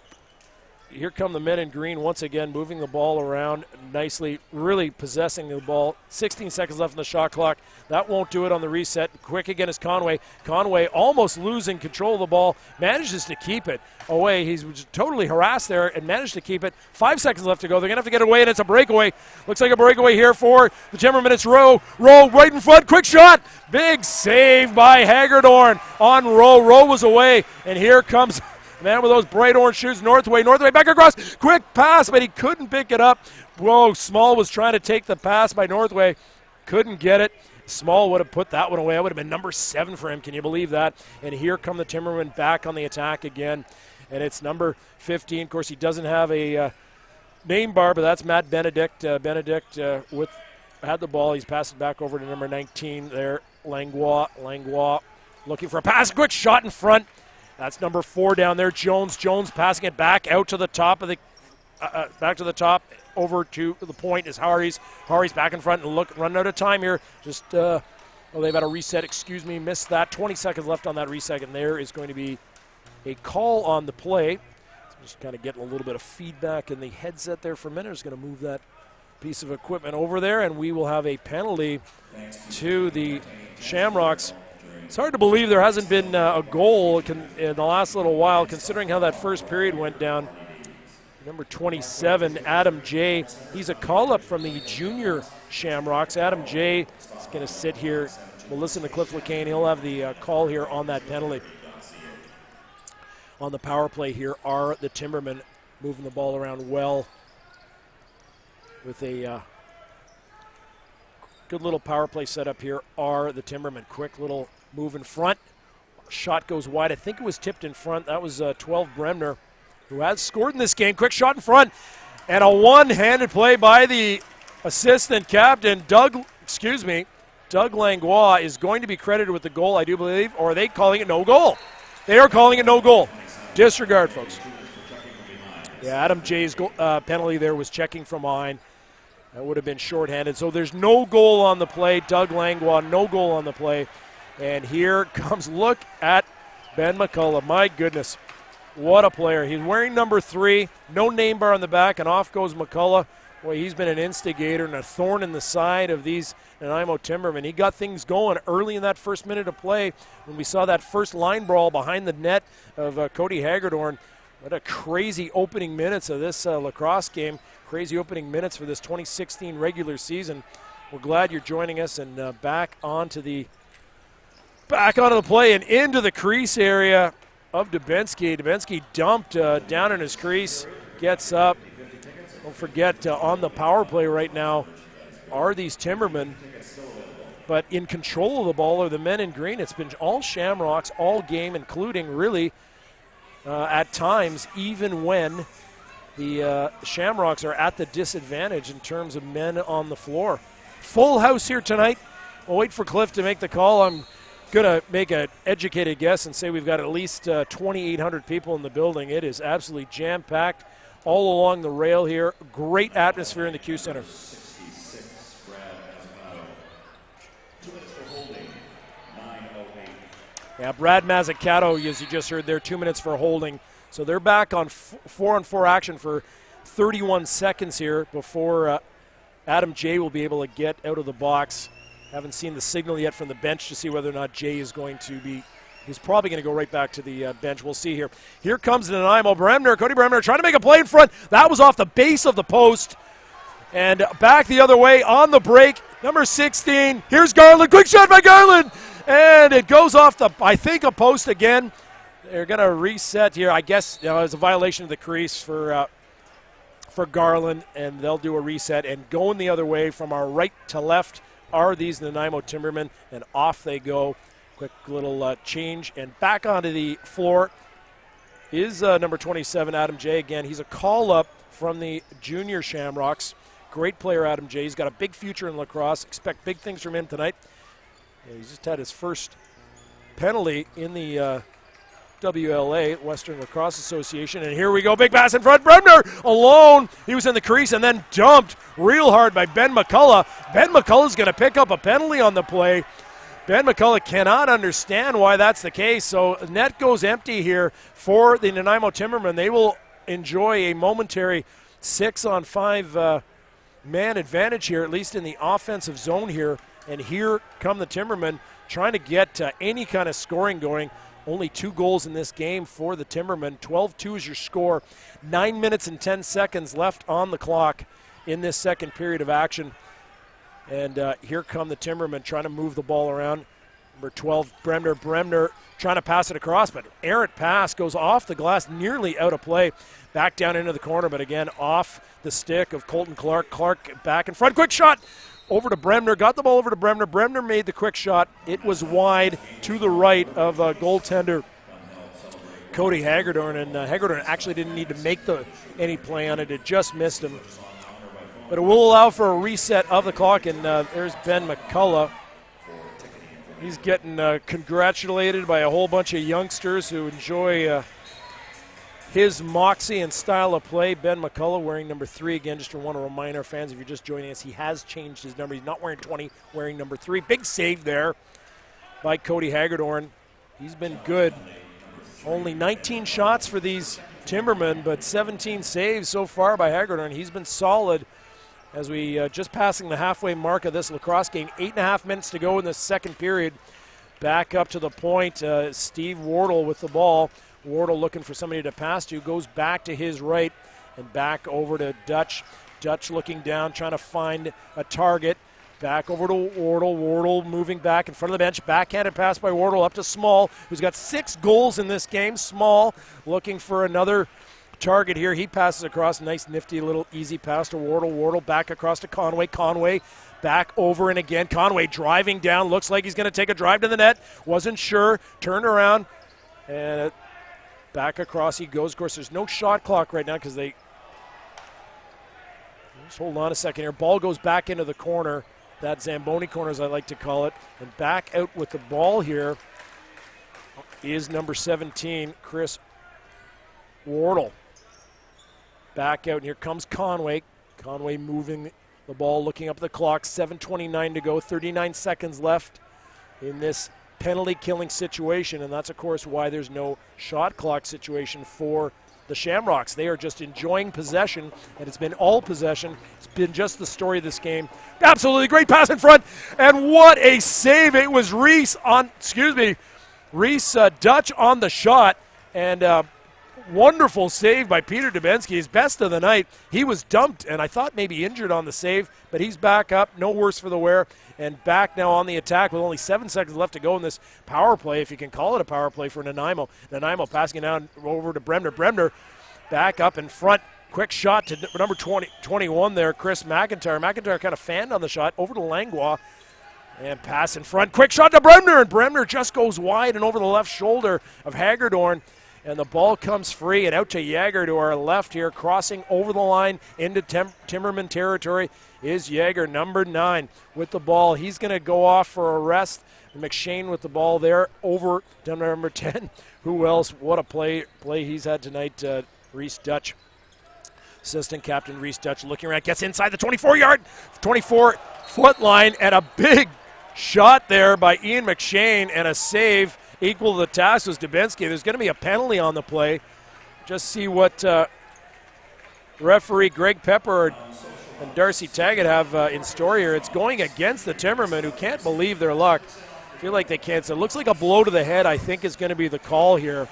men in green once again, moving the ball around nicely, really possessing the ball. 16 seconds left on the shot clock. That won't do it on the reset. Quick again is Conway. Conway almost losing control of the ball, manages to keep it away. He's totally harassed there and managed to keep it. 5 seconds left to go. They're going to have to get it away, and it's a breakaway. Looks like a breakaway here for the Timbermen. It's Rowe. Rowe right in front. Quick shot. Big save by Hagedorn on Rowe. Rowe was away, and here comes the man with those bright orange shoes, Northway. Northway back across. Quick pass, but he couldn't pick it up. Whoa, Small was trying to take the pass by Northway. Couldn't get it. Small would have put that one away. That would have been number 7 for him. Can you believe that? And here come the Timbermen back on the attack again. And it's number 15. Of course, he doesn't have a name bar, but that's Matt Benedict. Benedict had the ball. He's passed it back over to number 19 there. Langlois looking for a pass. Quick shot in front. That's number 4 down there. Jones passing it back out to the top of the over to the point is Harries. Harries back in front and running out of time here. Just they've had a reset. Excuse me, missed that. 20 seconds left on that reset, and there is going to be a call on the play. Just kind of getting a little bit of feedback in the headset there for a minute. Is going to move that piece of equipment over there, and we will have a penalty to the Shamrocks. It's hard to believe there hasn't been a goal in the last little while, considering how that first period went down. Number 27, Adam J. He's a call-up from the junior Shamrocks. Adam J. is going to sit here. We'll listen to Cliff LeCain. He'll have the call here on that penalty. On the power play here are the Timbermen moving the ball around well with a good little power play setup here are the Timbermen. Quick little move in front. Shot goes wide. I think it was tipped in front. That was 12 Bremner, who has scored in this game. Quick shot in front. And a one-handed play by the assistant captain, Doug Langlois, is going to be credited with the goal, I do believe, or are they calling it no goal? They are calling it no goal. Disregard, folks. Yeah, Adam J's penalty there was checking from behind. That would have been shorthanded. So there's no goal on the play. Doug Langlois, no goal on the play. And here comes, look at Ben McCullough. My goodness. What a player. He's wearing number 3, no name bar on the back, and off goes McCullough. Boy, he's been an instigator and a thorn in the side of these Nanaimo Timbermen. He got things going early in that first minute of play when we saw that first line brawl behind the net of Cody Hagedorn. What a crazy opening minutes of this lacrosse game. Crazy opening minutes for this 2016 regular season. We're glad you're joining us, and back onto the play and into the crease area of Dubinsky. Dubinsky dumped down in his crease, gets up. Don't forget, on the power play right now are these Timbermen, but in control of the ball are the men in green. It's been all Shamrocks all game, including really at times even when the Shamrocks are at the disadvantage in terms of men on the floor. Full house here tonight. We'll wait for Cliff to make the call. I'm going to make an educated guess and say we've got at least 2,800 people in the building. It is absolutely jam-packed all along the rail here. Great atmosphere in the Q Center. 66, Brad Mazzucato. 2 minutes for holding, 9:08. Yeah, Brad Mazzucato, as you just heard there, 2 minutes for holding. So they're back on 4-on-4 action for 31 seconds here before Adam Jay will be able to get out of the box. Haven't seen the signal yet from the bench to see whether or not Jay is going to be. He's probably going to go right back to the bench. We'll see here. Here comes Nanaimo. Cody Bremner trying to make a play in front. That was off the base of the post. And back the other way on the break. Number 16. Here's Garland. Quick shot by Garland. And it goes off the, I think, a post again. They're going to reset here. I guess it was a violation of the crease for Garland. And they'll do a reset. And going the other way from our right to left are these Nanaimo Timbermen. And off they go. Quick little change, and back onto the floor is number 27, Adam Jay. Again, he's a call-up from the junior Shamrocks. Great player, Adam Jay. He's got a big future in lacrosse. Expect big things from him tonight. Yeah, he's just had his first penalty in the WLA, Western Lacrosse Association. And here we go, big pass in front. Bremner alone. He was in the crease and then dumped real hard by Ben McCullough. Ben McCullough's going to pick up a penalty on the play. Ben McCullough cannot understand why that's the case. So net goes empty here for the Nanaimo Timbermen. They will enjoy a momentary 6-on-5 man advantage here, at least in the offensive zone here. And here come the Timbermen trying to get any kind of scoring going. Only 2 goals in this game for the Timbermen. 12-2 is your score. 9 minutes and 10 seconds left on the clock in this second period of action. And here come the Timbermen trying to move the ball around. Number 12, Bremner trying to pass it across, but errant pass goes off the glass, nearly out of play. Back down into the corner, but again off the stick of Colton Clark. Clark back in front, quick shot over to Bremner, got the ball over to Bremner. Bremner made the quick shot. It was wide to the right of goaltender Cody Hagedorn, and Hagedorn actually didn't need to make any play on it. It just missed him. But it will allow for a reset of the clock, and there's Ben McCullough. He's getting congratulated by a whole bunch of youngsters who enjoy his moxie and style of play. Ben McCullough wearing number 3. Again, just want to remind our fans, if you're just joining us, he has changed his number. He's not wearing 20, wearing number 3. Big save there by Cody Hagedorn. He's been good. Only 19 shots for these Timbermen, but 17 saves so far by Hagedorn. He's been solid. As we just passing the halfway mark of this lacrosse game, 8.5 minutes to go in the second period. Back up to the point, Steve Wardle with the ball. Wardle looking for somebody to pass to, goes back to his right and back over to Duch. Duch looking down, trying to find a target. Back over to Wardle. Wardle moving back in front of the bench. Backhanded pass by Wardle up to Small, who's got 6 goals in this game. Small looking for another target here. He passes across. Nice, nifty little easy pass to Wardle. Wardle back across to Conway. Conway back over and again. Conway driving down. Looks like he's going to take a drive to the net. Wasn't sure. Turned around. And back across he goes. Of course, there's no shot clock right now because they... Just hold on a second here. Ball goes back into the corner. That Zamboni corner, as I like to call it. And back out with the ball here is number 17, Chris Wardle. Back out, and here comes Conway. Conway moving the ball, looking up the clock. 7:29 to go, 39 seconds left in this penalty-killing situation, and that's, of course, why there's no shot clock situation for the Shamrocks. They are just enjoying possession, and it's been all possession. It's been just the story of this game. Absolutely great pass in front, and what a save. It was Rhys Duch on the shot, and wonderful save by Peter Dubinsky, his best of the night. He was dumped, and I thought maybe injured on the save, but he's back up, no worse for the wear, and back now on the attack with only 7 seconds left to go in this power play, if you can call it a power play for Nanaimo. Nanaimo passing it down over to Bremner. Bremner back up in front. Quick shot to number 21 there, Chris Mcintyre. Mcintyre kind of fanned on the shot over to Langlois. And pass in front. Quick shot to Bremner, and Bremner just goes wide and over the left shoulder of Hagedorn. And the ball comes free and out to Yager to our left here, crossing over the line into Timmerman territory is Yager, number 9, with the ball. He's going to go off for a rest. McShane with the ball there over to number 10. Who else? What a play he's had tonight, Rhys Duch. Assistant captain Rhys Duch looking around, gets inside the 24-foot line, and a big shot there by Ian McShane, and a save equal to the task was Dubinsky. There's going to be a penalty on the play. Just see what referee Greg Pepper and Darcy Taggett have in store here. It's going against the Timmermen, who can't believe their luck. I feel like they can't. So it looks like a blow to the head, I think, is going to be the call here.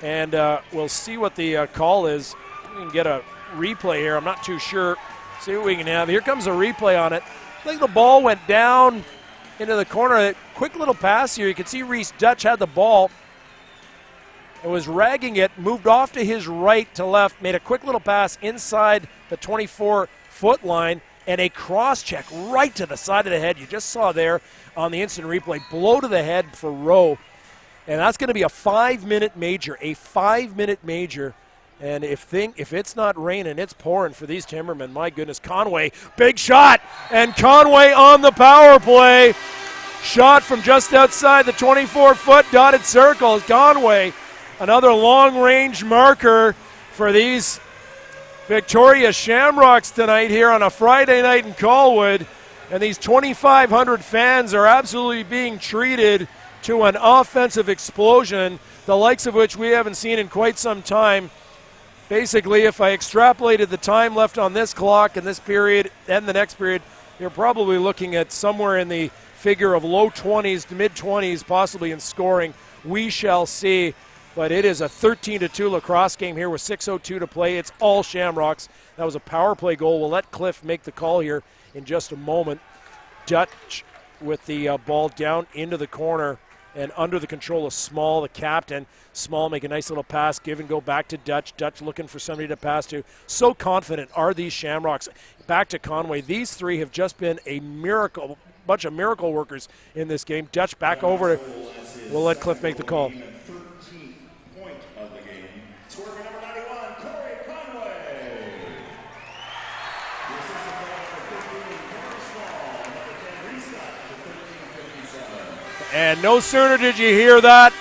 And we'll see what the call is. We can get a replay here. I'm not too sure. See what we can have. Here comes a replay on it. I think the ball went down into the corner. Quick little pass here. You can see Rhys Duch had the ball and was ragging it, moved off to his right to left, made a quick little pass inside the 24-foot line, and a cross-check right to the side of the head. You just saw there on the instant replay, blow to the head for Rowe. And that's going to be a 5-minute major, And if it's not raining, it's pouring for these Timmermen. My goodness, Conway, big shot, and Conway on the power play. Shot from just outside the 24-foot dotted circle. Conway, another long-range marker for these Victoria Shamrocks tonight here on a Friday night in Colwood. And these 2,500 fans are absolutely being treated to an offensive explosion, the likes of which we haven't seen in quite some time. Basically, if I extrapolated the time left on this clock in this period and the next period, you're probably looking at somewhere in the figure of low 20s to mid-20s, possibly in scoring. We shall see. But it is a 13-2 lacrosse game here with 6:02 to play. It's all Shamrocks. That was a power play goal. We'll let Cliff make the call here in just a moment. Duch with the ball down into the corner and under the control of Small, the captain. Small make a nice little pass, give and go back to Duch. Duch looking for somebody to pass to. So confident are these Shamrocks. Back to Conway. These three have just been a miracle, bunch of miracle workers in this game. Duch back over. We'll let Cliff make the call. 13th point of the game. Scorer number 91, Cory Conway. The assistant player number 15, Cory Small. Number 10, Rhys Duch, 13:57. And no sooner did you hear that,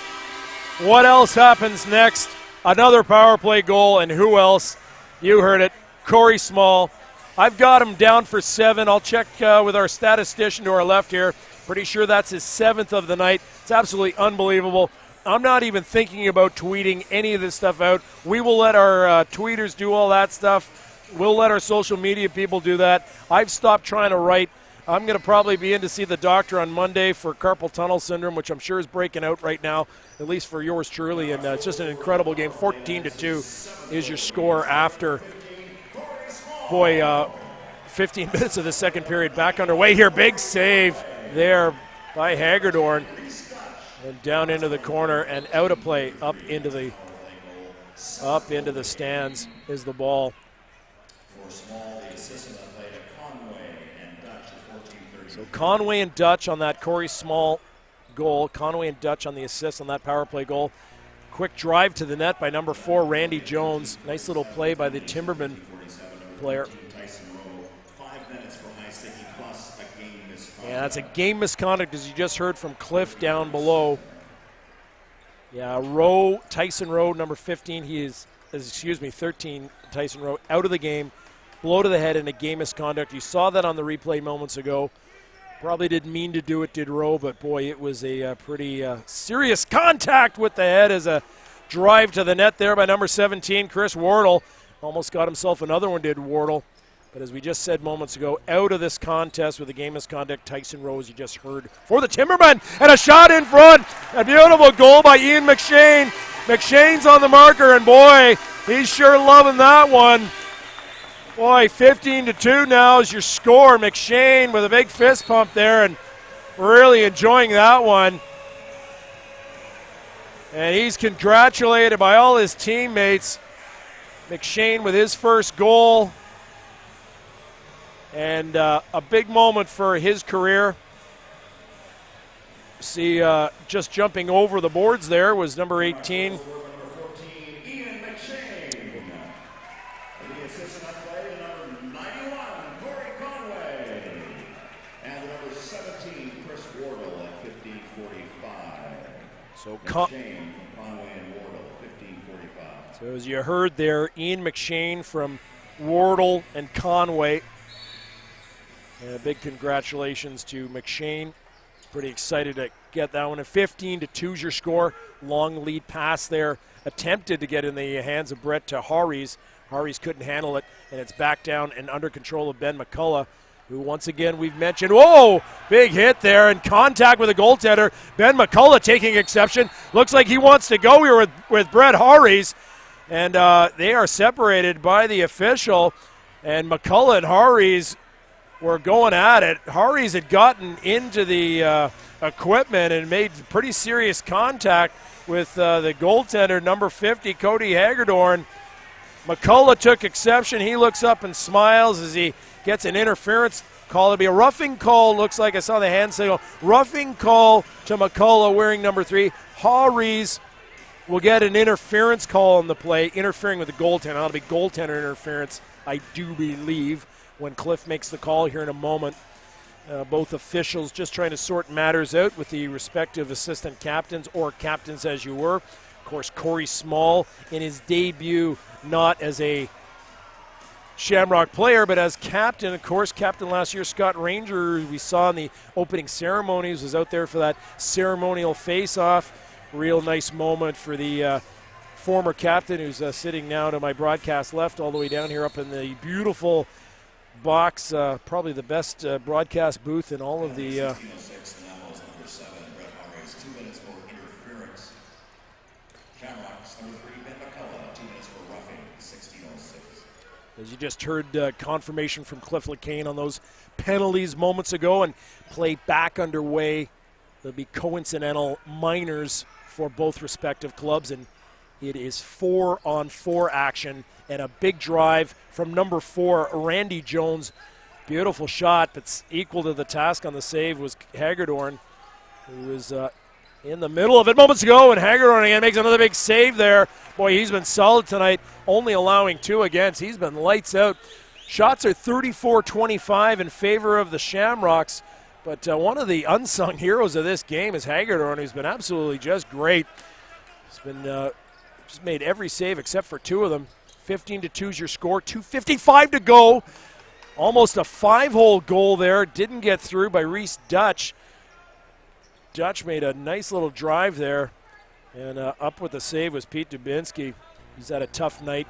what else happens next? Another power play goal, and who else? You heard it, Cory Small. I've got him down for 7. I'll check with our statistician to our left here. Pretty sure that's his 7th of the night. It's absolutely unbelievable. I'm not even thinking about tweeting any of this stuff out. We will let our tweeters do all that stuff. We'll let our social media people do that. I've stopped trying to write. I'm going to probably be in to see the doctor on Monday for carpal tunnel syndrome, which I'm sure is breaking out right now, at least for yours truly. And it's just an incredible game. 14-2 is your score after, 15 minutes of the second period back underway here. Big save there by Hagedorn. And down into the corner and out of play, up into the stands is the ball. For Small, the assistant played at Conway and Duch at 14:30. So Conway and Duch on that Cory Small goal. Conway and Duch on the assist on that power play goal. Quick drive to the net by number 4, Randy Jones. Nice little play by the Timberman player. Yeah, that's a game misconduct, as you just heard from Cliff down below. Yeah, Tyson Rowe, number 15, 13, Tyson Rowe, out of the game. Blow to the head and a game misconduct. You saw that on the replay moments ago. Probably didn't mean to do it, did Rowe, but boy, it was a pretty serious contact with the head as a drive to the net there by number 17, Chris Wardle. Almost got himself another one, did Wardle. But as we just said moments ago, out of this contest with the game misconduct, Tyson Rose, you just heard, for the Timbermen, and a shot in front. A beautiful goal by Ian McShane. McShane's on the marker, and boy, he's sure loving that one. Boy, 15-2 now is your score. McShane with a big fist pump there and really enjoying that one. And he's congratulated by all his teammates. McShane with his first goal. And a big moment for his career. See, just jumping over the boards there was number 18. So as you heard there, Ian McShane from Wardle and Conway. And a big congratulations to McShane. Pretty excited to get that one. And 15-2 is your score. Long lead pass there. Attempted to get in the hands of Brett to Harries. Harries couldn't handle it, and it's back down and under control of Ben McCullough, who once again we've mentioned. Whoa! Big hit there and contact with the goaltender. Ben McCullough taking exception. Looks like he wants to go here with Brett Harries. And they are separated by the official. And McCullough and Harries were going at it. Harries had gotten into the equipment and made pretty serious contact with the goaltender, number 50, Cody Hagedorn. McCullough took exception. He looks up and smiles as he gets an interference call. It'll be a roughing call. Looks like I saw the hand signal. Roughing call to McCullough wearing number 3. Harries will get an interference call on the play, interfering with the goaltender. That'll be goaltender interference, I do believe, when Cliff makes the call here in a moment. Both officials just trying to sort matters out with the respective assistant captains, or captains as you were. Of course, Corey Small in his debut, not as a Shamrock player, but as captain. Of course, captain last year, Scott Ranger, we saw in the opening ceremonies, was out there for that ceremonial face-off. Real nice moment for the former captain, who's sitting now to my broadcast left, all the way down here up in the beautiful box, probably the best broadcast booth in all of the as you just heard confirmation from Cliff LeCain on those penalties moments ago, and play back underway. There'll be coincidental minors for both respective clubs, and it is 4-on-4 action and a big drive from number 4, Randy Jones. Beautiful shot, but equal to the task on the save was Hagedorn, who was in the middle of it moments ago, and Hagedorn again makes another big save there. Boy, he's been solid tonight, only allowing 2 against. He's been lights out. Shots are 34-25 in favor of the Shamrocks, but one of the unsung heroes of this game is Hagedorn, who's been absolutely just great. He's been just made every save except for 2 of them. 15-2 is your score, 2:55 to go. Almost a 5-hole goal there. Didn't get through by Rhys Duch. Duch made a nice little drive there. And up with the save was Pete Dubinsky. He's had a tough night.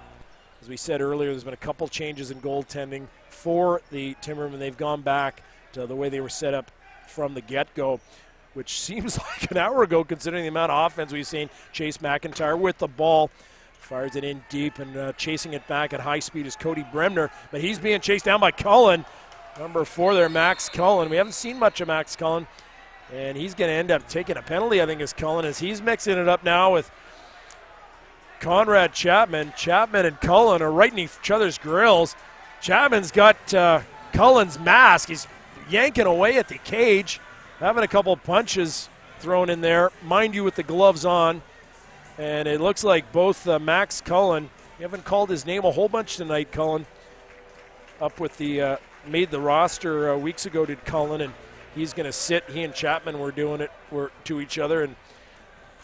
As we said earlier, there's been a couple changes in goaltending for the Timbermen. They've gone back to the way they were set up from the get-go, which seems like an hour ago considering the amount of offense we've seen. Chase Mcintyre with the ball. Fires it in deep, and chasing it back at high speed is Cody Bremner. But he's being chased down by Cullen. Number 4 there, Max Cullen. We haven't seen much of Max Cullen. And he's going to end up taking a penalty, I think, as Cullen, as he's mixing it up now with Conrad Chapman. Chapman and Cullen are right in each other's grills. Chapman's got Cullen's mask. He's yanking away at the cage, having a couple punches thrown in there, mind you, with the gloves on. And it looks like both Max Cullen, you haven't called his name a whole bunch tonight, Cullen, up with the, made the roster weeks ago, did Cullen, and he's going to sit. He and Chapman were doing it to each other, and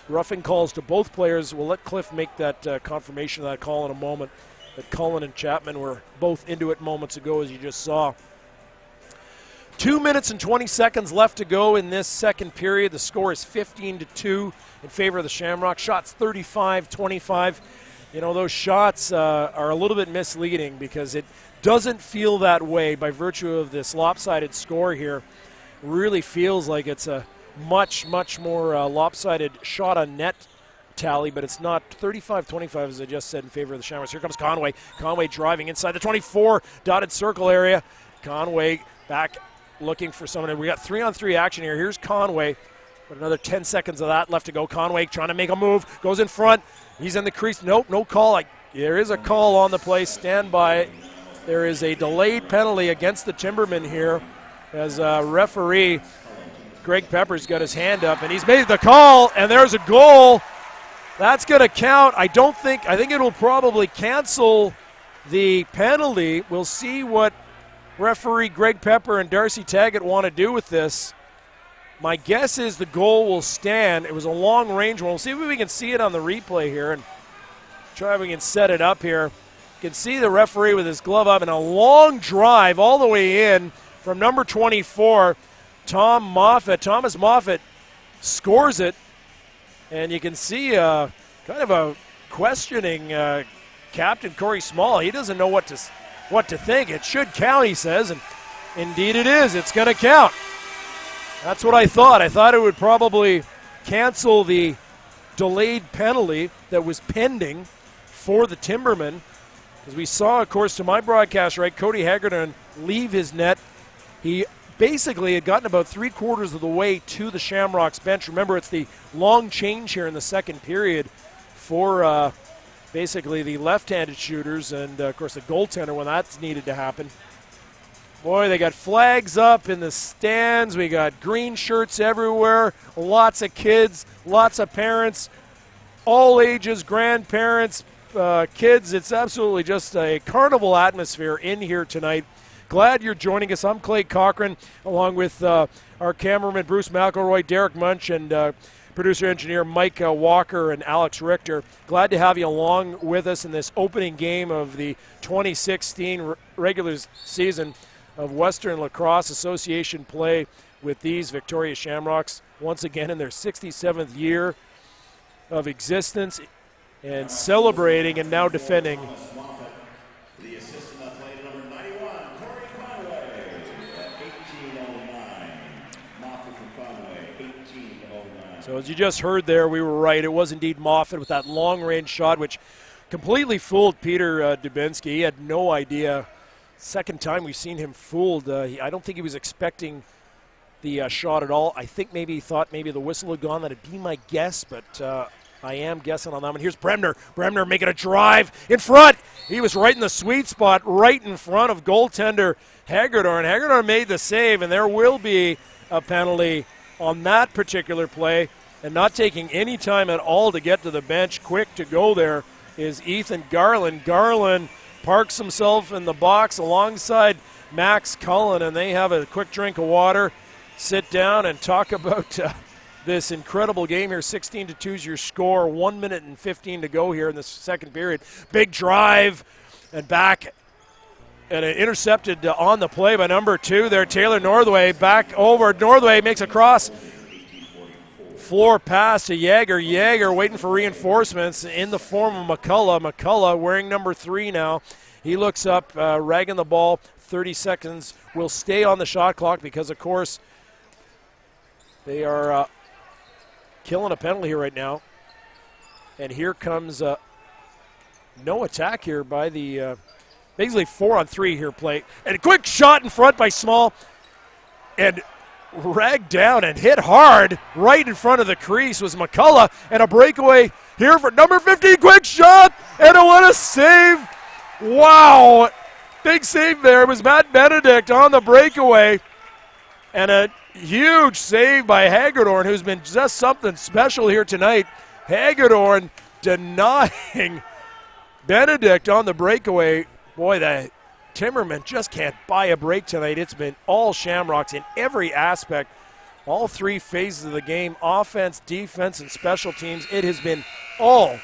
roughing calls to both players. We'll let Cliff make that confirmation of that call in a moment. But Cullen and Chapman were both into it moments ago, as you just saw. 2 minutes and 20 seconds left to go in this second period. The score is 15-2 in favor of the Shamrocks. Shots 35-25. You know, those shots are a little bit misleading because it doesn't feel that way by virtue of this lopsided score here. Really feels like it's a much more lopsided shot on net tally, but it's not. 35-25, as I just said, in favor of the Shamrocks. Here comes Conway. Conway driving inside the 24 dotted circle area. Conway back looking for someone. We got 3-on-3 action here. Here's Conway. But another 10 seconds of that left to go. Conway trying to make a move. Goes in front. He's in the crease. Nope, no call. There is a call on the play. Stand by. There is a delayed penalty against the Timbermen here as referee Greg Pepper's got his hand up, and he's made the call, and there's a goal. That's going to count. I think it will probably cancel the penalty. We'll see what referee Greg Pepper and Darcy Taggart want to do with this. My guess is the goal will stand. It was a long-range one. We'll see if we can see it on the replay here and try if we can set it up here. You can see the referee with his glove up and a long drive all the way in from number 24, Thomas Moffat scores it. And you can see kind of a questioning Captain Corey Small. He doesn't know what to think. It should count, he says, and indeed it is. It's going to count. That's what I thought. I thought it would probably cancel the delayed penalty that was pending for the Timbermen. As we saw, of course, to my broadcast, right, Cody Haggerty leave his net. He basically had gotten about 3/4 of the way to the Shamrocks bench. Remember, it's the long change here in the second period for basically the left-handed shooters and, of course, the goaltender when that's needed to happen. Boy, they got flags up in the stands. We got green shirts everywhere, lots of kids, lots of parents, all ages, grandparents, kids. It's absolutely just a carnival atmosphere in here tonight. Glad you're joining us. I'm Clay Cochran, along with our cameraman Bruce McElroy, Derek Munch, and producer-engineer Mike Walker and Alex Richter. Glad to have you along with us in this opening game of the 2016 regular season of Western Lacrosse Association play with these Victoria Shamrocks, once again in their 67th year of existence and celebrating and now defending. The assistant athlete number 91, Cory Conway, 1809. Moffat from Conway, 1809. So as you just heard there, we were right. It was indeed Moffat with that long-range shot, which completely fooled Peter Dubinsky. He had no idea. Second time we've seen him fooled. I don't think he was expecting the shot at all. I think maybe he thought maybe the whistle had gone. That'd be my guess, but I am guessing on that one. Here's Bremner. Bremner making a drive in front. He was right in the sweet spot, right in front of goaltender Haggerty. Haggerty made the save, and there will be a penalty on that particular play. And not taking any time at all to get to the bench, quick to go there, is Ethan Garland. Garland parks himself in the box alongside Max Cullen, and they have a quick drink of water, sit down, and talk about this incredible game here. 16-2 is your score. 1 minute and 15 to go here in the second period. Big drive and back, and intercepted on the play by number 2 there, Taylor Northway. Back over. Northway makes a cross. Floor pass to Yager. Yager waiting for reinforcements in the form of McCullough. McCullough wearing number 3 now. He looks up, ragging the ball. 30 seconds will stay on the shot clock because, of course, they are killing a penalty here right now. And here comes no attack here by the basically 4-on-3 here play. And a quick shot in front by Small. And ragged down and hit hard right in front of the crease was McCullough, and a breakaway here for number 15. Quick shot, and what a save. Wow, big save there. It was Matt Benedict on the breakaway, and a huge save by Haggerty, who's been just something special here tonight. Haggerty denying Benedict on the breakaway. Boy, the Timbermen just can't buy a break tonight. It's been all Shamrocks in every aspect, all 3 phases of the game, offense, defense, and special teams. It has been all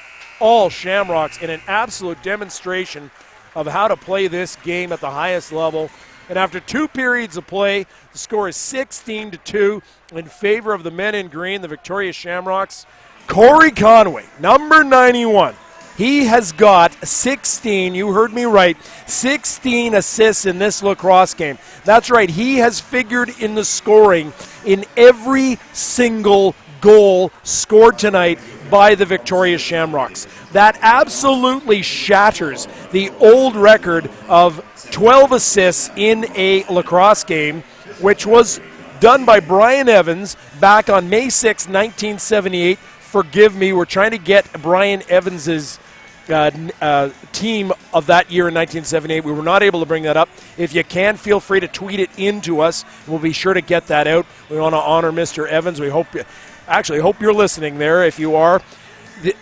Shamrocks in an absolute demonstration of how to play this game at the highest level. And after 2 periods of play, the score is 16-2 in favor of the men in green, the Victoria Shamrocks. Cory Conway, number 91. He has got 16, you heard me right, 16 assists in this lacrosse game. That's right, he has figured in the scoring in every single goal scored tonight by the Victoria Shamrocks. That absolutely shatters the old record of 12 assists in a lacrosse game, which was done by Brian Evans back on May 6, 1978. Forgive me, we're trying to get Brian Evans's team of that year in 1978. We were not able to bring that up. If you can, feel free to tweet it into us. We'll be sure to get that out. We want to honor Mr. Evans. We hope you're listening there. If you are.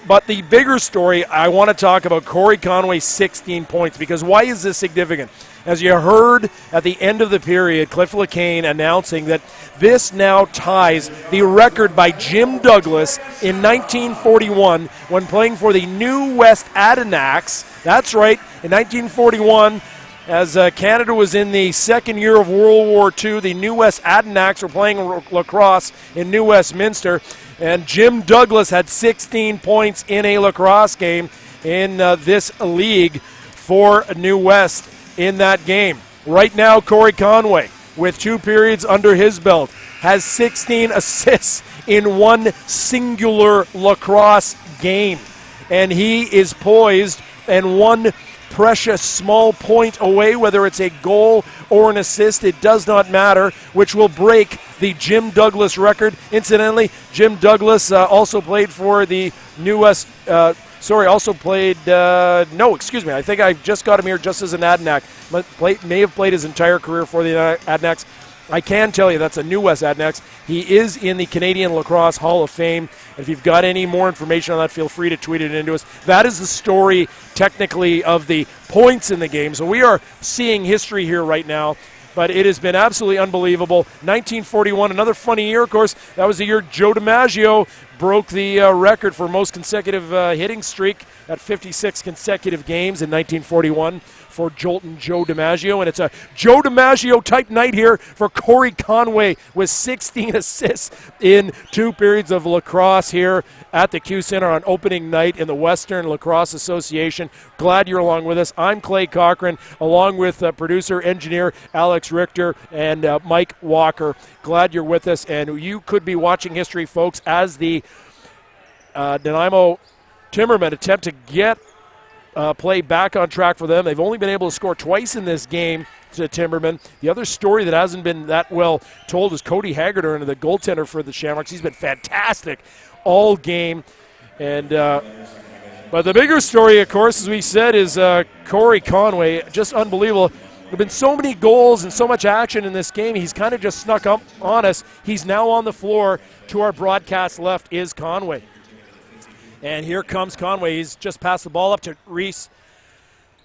But the bigger story, I want to talk about Cory Conway's 16 points, because why is this significant? As you heard at the end of the period, Cliff LeCain announcing that this now ties the record by Jim Douglas in 1941 when playing for the New West Adenacks. That's right, in 1941, as Canada was in the second year of World War II, the New West Adenacks were playing lacrosse in New Westminster, and Jim Douglas had 16 points in a lacrosse game in this league for New West in that game. Right now, Cory Conway, with 2 periods under his belt, has 16 assists in one singular lacrosse game. And he is poised and one precious small point away, whether it's a goal or an assist, it does not matter, which will break the Jim Douglas record. Incidentally, Jim Douglas also played for the New West, I think I just got him here just as an Adenac. May have played his entire career for the Adenacks. I can tell you that's a New West Adenacks. He is in the Canadian Lacrosse Hall of Fame. If you've got any more information on that, feel free to tweet it into us. That is the story, technically, of the points in the game. So we are seeing history here right now. But it has been absolutely unbelievable. 1941, another funny year, of course. That was the year Joe DiMaggio broke the record for most consecutive hitting streak at 56 consecutive games in 1941 for Jolton Joe DiMaggio. And it's a Joe DiMaggio type night here for Cory Conway with 16 assists in 2 periods of lacrosse here at the Q Center on opening night in the Western Lacrosse Association. Glad you're along with us. I'm Clay Cochran, along with producer, engineer Alex Richter and Mike Walker. Glad you're with us, and you could be watching history, folks, as the Nanaimo Timbermen attempt to get play back on track for them. They've only been able to score twice in this game to the Timbermen. The other story that hasn't been that well told is Cody Hagedorn, the goaltender for the Shamrocks. He's been fantastic all game. And but the bigger story, of course, as we said, is Cory Conway. Just unbelievable. There have been so many goals and so much action in this game. He's kind of just snuck up on us. He's now on the floor. To our broadcast left is Conway. And here comes Conway. He's just passed the ball up to Rhys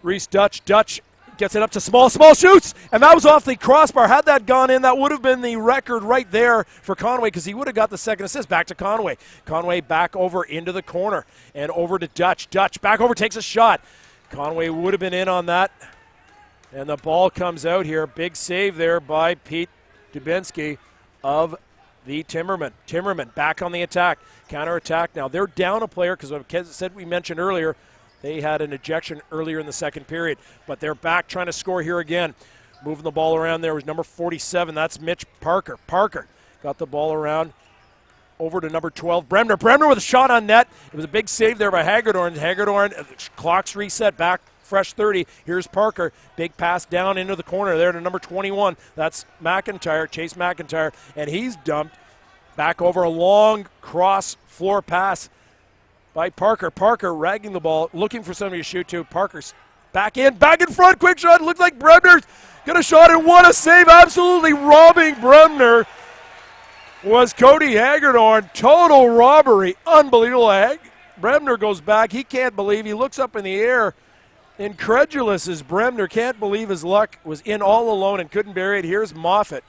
Duch. Duch gets it up to Small shoots, and that was off the crossbar. Had that gone in, that would have been the record right there for Conway, because he would have got the second assist. Back to Conway. Conway back over into the corner and over to Duch. Duch back over, takes a shot. Conway would have been in on that. And the ball comes out here. Big save there by Pete Dubinsky of the Timbermen. Timbermen back on the attack. Counter-attack now. They're down a player because, like we mentioned earlier, they had an ejection earlier in the second period. But they're back trying to score here again. Moving the ball around there was number 47. That's Mitch Parker. Parker got the ball around over to number 12, Bremner. Bremner with a shot on net. It was a big save there by Hagedorn. Hagedorn, clock's reset back. Fresh 30. Here's Parker. Big pass down into the corner there to number 21. That's Mcintyre, Chase Mcintyre, and he's dumped back over a long cross floor pass by Parker. Parker ragging the ball, looking for somebody to shoot to. Parker's back in front, quick shot. Looks like Bremner's got a shot, and what a save. Absolutely robbing Bremner was Cody Hagedorn. Total robbery. Unbelievable. Bremner goes back. He can't believe. He looks up in the air. Incredulous as Bremner, can't believe his luck, was in all alone and couldn't bury it. Here's Moffat.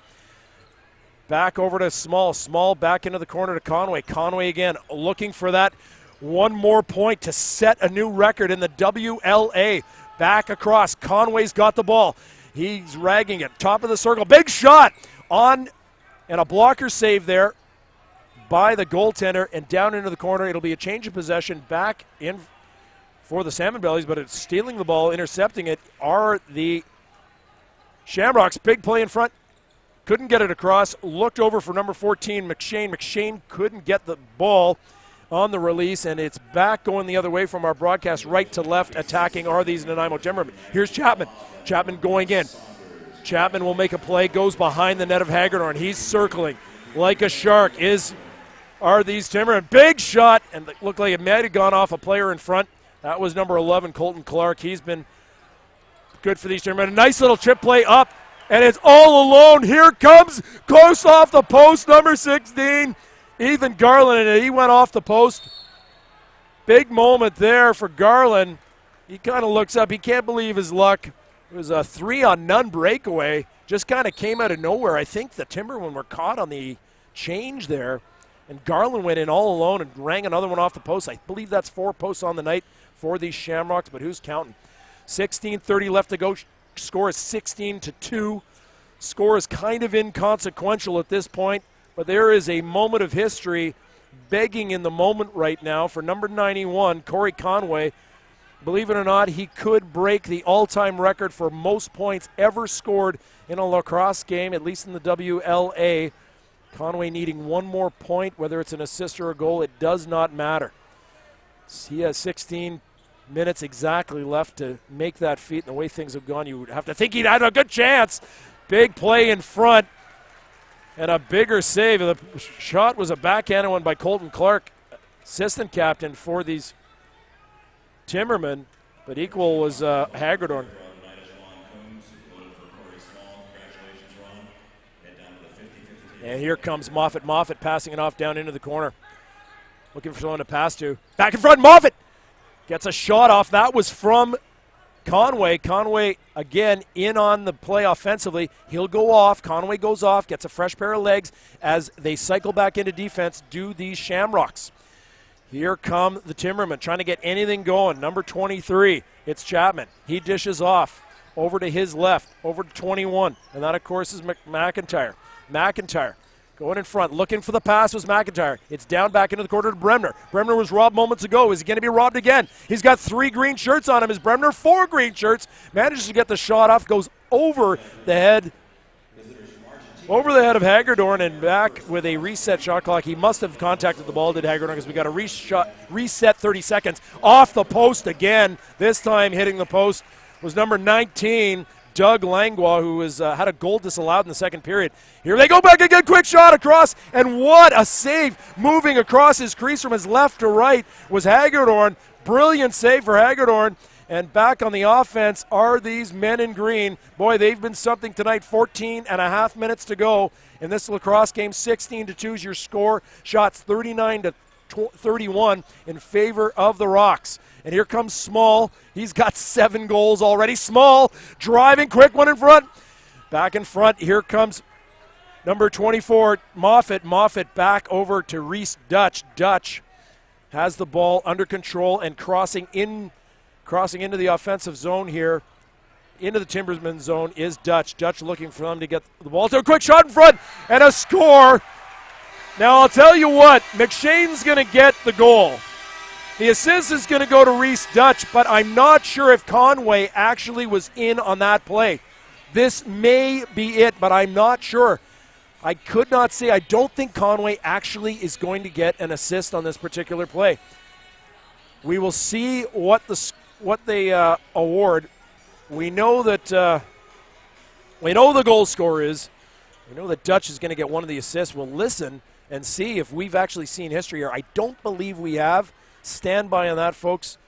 Back over to Small. Small back into the corner to Conway. Conway again looking for that one more point to set a new record in the WLA. Back across. Conway's got the ball. He's ragging it. Top of the circle. Big shot on, and a blocker save there by the goaltender, and down into the corner. It'll be a change of possession back in for the Salmon Bellies, but it's stealing the ball, intercepting it are the Shamrocks. Big play in front. Couldn't get it across. Looked over for number 14, McShane. McShane couldn't get the ball on the release, and it's back going the other way from our broadcast, right to left, attacking are these Nanaimo Timbermen. Here's Chapman. Chapman going in. Chapman will make a play, goes behind the net of Hagedorn. He's circling like a shark. Are these Timbermen. Big shot, and it looked like it might have gone off a player in front. That was number 11, Colton Clark. He's been good for these Timbermen. A nice little chip play up, and it's all alone. Here comes, close off the post, number 16, Ethan Garland, and he went off the post. Big moment there for Garland. He kind of looks up. He can't believe his luck. It was a 3-on-none breakaway. Just kind of came out of nowhere. I think the Timbermen were caught on the change there, and Garland went in all alone and rang another one off the post. I believe that's 4 posts on the night for these Shamrocks, but who's counting? 16:30 left to go. Score is 16-2. Score is kind of inconsequential at this point, but there is a moment of history begging in the moment right now for number 91, Cory Conway. Believe it or not, he could break the all-time record for most points ever scored in a lacrosse game, at least in the WLA. Conway needing one more point, whether it's an assist or a goal, it does not matter. He has 16 minutes exactly left to make that feat, and the way things have gone, you would have to think he'd had a good chance. Big play in front, and a bigger save. The shot was a backhanded one by Colton Clark, assistant captain for these Timbermen, but equal was Hagedorn. And here comes Moffat. Moffat passing it off down into the corner. Looking for someone to pass to. Back in front, Moffat gets a shot off. That was from Conway. Conway, again, in on the play offensively. He'll go off. Conway goes off, gets a fresh pair of legs as they cycle back into defense, do these Shamrocks. Here come the Timbermen trying to get anything going. Number 23, it's Chapman. He dishes off over to his left, over to 21. And that, of course, is McIntyre. McIntyre going in front, looking for the pass was McIntyre. It's down back into the corner to Bremner. Bremner was robbed moments ago. Is he going to be robbed again? He's got 3 green shirts on him. Is Bremner 4 green shirts? Manages to get the shot off, goes over the head of Hagedorn, and back with a reset shot clock. He must have contacted the ball, did Hagedorn, because we got a reset 30 seconds. Off the post again. This time hitting the post was number 19, Doug Langlois, who had a goal disallowed in the second period. Here they go back again, quick shot across, and what a save. Moving across his crease from his left to right was Hagedorn. Brilliant save for Hagedorn. And back on the offense are these men in green. Boy, they've been something tonight. 14 and a half minutes to go in this lacrosse game. 16-2 is your score. Shots 39-31 in favor of the Rocks. And here comes Small. He's got 7 goals already. Small driving, quick one in front. Back in front, here comes number 24, Moffat. Moffat back over to Rhys Duch. Duch has the ball under control and crossing into the offensive zone here. Into the Timbermen zone is Duch. Duch looking for them to get the ball to a quick shot in front and a score. Now I'll tell you what, McShane's going to get the goal. The assist is going to go to Rhys Duch, but I'm not sure if Conway actually was in on that play. This may be it, but I'm not sure. I could not say. I don't think Conway actually is going to get an assist on this particular play. We will see what they award. We know that we know the goal scorer is. We know that Duch is going to get one of the assists. We'll listen and see if we've actually seen history here. I don't believe we have. Stand by on that, folks.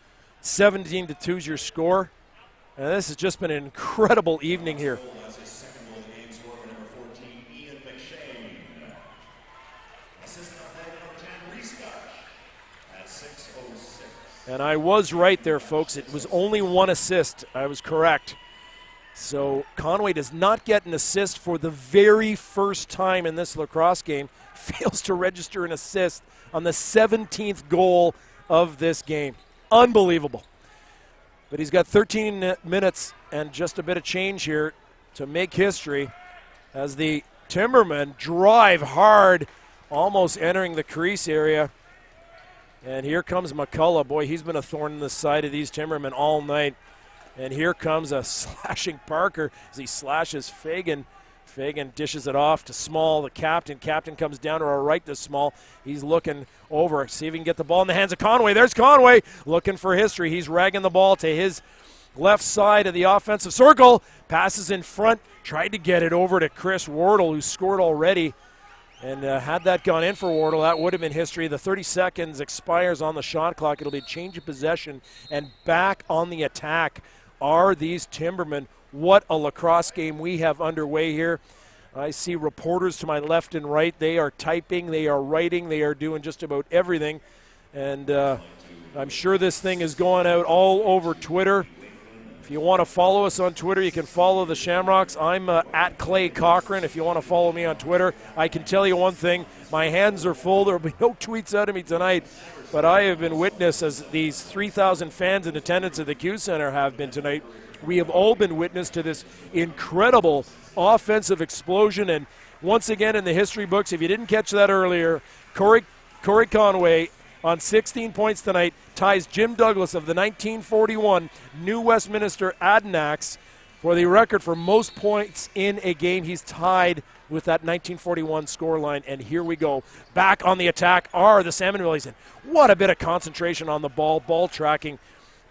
17-2 is your score. And this has just been an incredible evening here. That's his second goal of the game, scorer number 14, Ian McShane. Assistant number 10, Rhys Duch at 6:06. And I was right there, folks. It was only 1 assist. I was correct. So Conway does not get an assist for the very first time in this lacrosse game. Fails to register an assist on the 17th goal of this game. Unbelievable. But he's got 13 minutes and just a bit of change here to make history as the Timbermen drive hard, almost entering the crease area. And here comes McCullough. Boy, he's been a thorn in the side of these Timbermen all night. And here comes a slashing Parker as he slashes Fagan. Fagan dishes it off to Small, the captain. Captain comes down to our right to Small. He's looking over, see if he can get the ball in the hands of Conway. There's Conway looking for history. He's ragging the ball to his left side of the offensive circle. Passes in front, tried to get it over to Chris Wardle, who scored already. And had that gone in for Wardle, that would have been history. The 30 seconds expires on the shot clock. It'll be a change of possession. And back on the attack are these Timbermen. What a lacrosse game we have underway here. I see reporters to my left and right. They are typing, they are writing, they are doing just about everything. And I'm sure this thing is going out all over Twitter. If you want to follow us on Twitter, you can follow the Shamrocks. I'm at Clay Cochran. If you want to follow me on Twitter, I can tell you one thing. My hands are full. There will be no tweets out of me tonight. But I have been witness, as these 3,000 fans in attendance at the Q Center have been tonight, we have all been witness to this incredible offensive explosion. And once again in the history books, if you didn't catch that earlier, Cory Conway on 16 points tonight ties Jim Douglas of the 1941 New Westminster Adanacs for the record for most points in a game. He's tied with that 1941 scoreline. And here we go. Back on the attack are the Salmonvilles. And what a bit of concentration on the ball tracking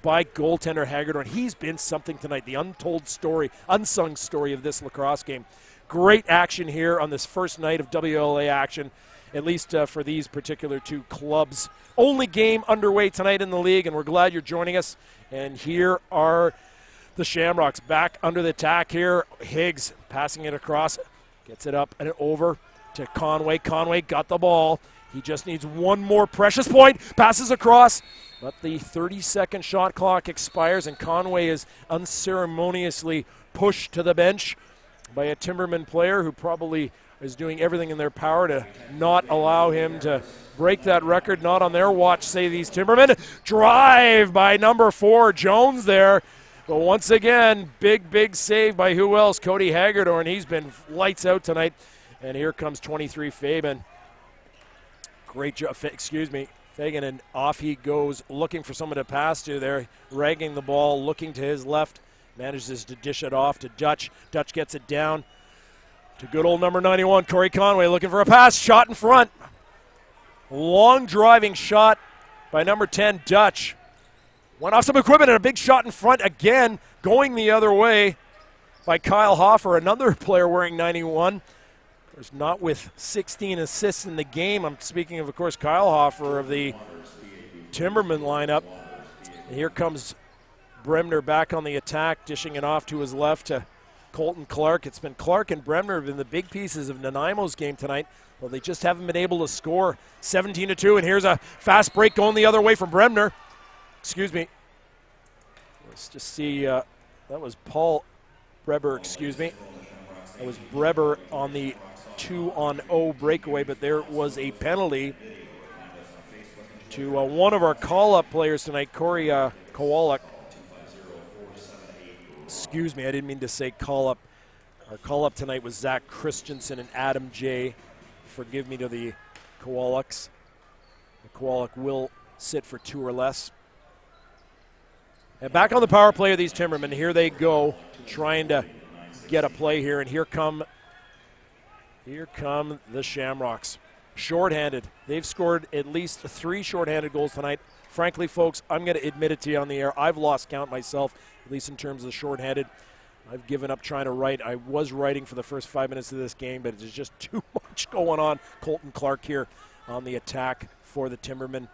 by goaltender Haggerty. He's been something tonight, the untold story, unsung story of this lacrosse game. Great action here on this first night of WLA action, at least for these particular two clubs. Only game underway tonight in the league, and we're glad you're joining us. And here are the Shamrocks back under the attack here. Higgs passing it across, gets it up and over to Conway. Conway got the ball. He just needs one more precious point, passes across. But the 30-second shot clock expires, and Conway is unceremoniously pushed to the bench by a Timberman player who probably is doing everything in their power to not allow him to break that record. Not on their watch, say these Timbermen. Drive by number 4, Jones there. But once again, big save by who else? Cody Haggerty. He's been lights out tonight. And here comes 23, Fagan. Great job, Fagan, and off he goes, looking for someone to pass to there, ragging the ball, looking to his left, manages to dish it off to Duch. Duch gets it down to good old number 91, Cory Conway, looking for a pass, shot in front. Long driving shot by number 10, Duch. Went off some equipment and a big shot in front again, going the other way by Kyle Hoffer, another player wearing 91. There's not with 16 assists in the game. I'm speaking of course, Kyle Hoffer of the Timberman lineup. And here comes Bremner back on the attack, dishing it off to his left to Colton Clark. It's been Clark and Bremner have been the big pieces of Nanaimo's game tonight. Well, they just haven't been able to score. 17-2, and here's a fast break going the other way from Bremner. Excuse me. Let's just see. That was Paul Breber, That was Breber on the 2-on-0 breakaway, but there was a penalty to one of our call-up players tonight, Corey Kowalik. Excuse me, I didn't mean to say call-up. Our call-up tonight was Zach Christensen and Adam J. Forgive me to the Kowaliks. The Kowalik will sit for 2 or less. And back on the power play of these Timbermen. Here they go, trying to get a play here, and here come the Shamrocks. Shorthanded. They've scored at least 3 shorthanded goals tonight. Frankly, folks, I'm going to admit it to you on the air. I've lost count myself, at least in terms of shorthanded. I've given up trying to write. I was writing for the first 5 minutes of this game, but there's just too much going on. Colton Clark here on the attack for the Timbermen.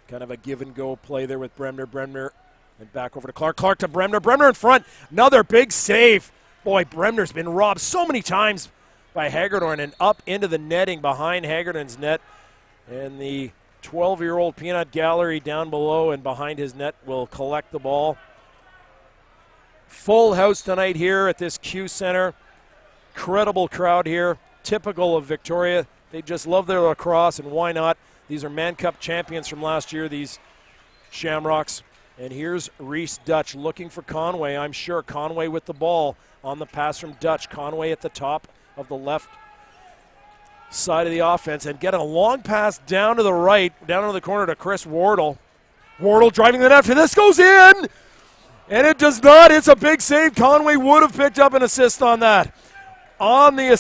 Kind of a give-and-go play there with Bremner. Bremner and back over to Clark. Clark to Bremner. Bremner in front. Another big save. Boy, Bremner's been robbed so many times by Haggerty, and up into the netting behind Haggerty's net. And the 12-year-old Peanut Gallery down below and behind his net will collect the ball. Full house tonight here at this Q Center. Incredible crowd here. Typical of Victoria. They just love their lacrosse, and why not? These are Man Cup champions from last year, these Shamrocks. And here's Rhys Duch looking for Conway. I'm sure Conway with the ball on the pass from Duch. Conway at the top of the left side of the offense and get a long pass down to the right, down into the corner to Chris Wardle. Wardle driving the net. This goes in, and it does not. It's a big save. Conway would have picked up an assist on that. On the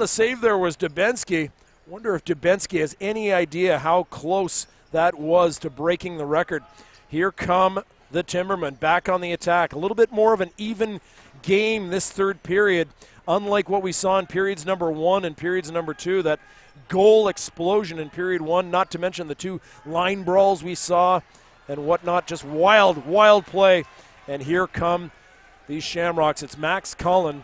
save there was Dubinsky. Wonder if Dubinsky has any idea how close that was to breaking the record. Here come the Timbermen back on the attack. A little bit more of an even game this third period, unlike what we saw in periods number 1 and periods number 2. That goal explosion in period 1, not to mention the 2 line brawls we saw and whatnot. Just wild, wild play. And here come these Shamrocks. It's Max Cullen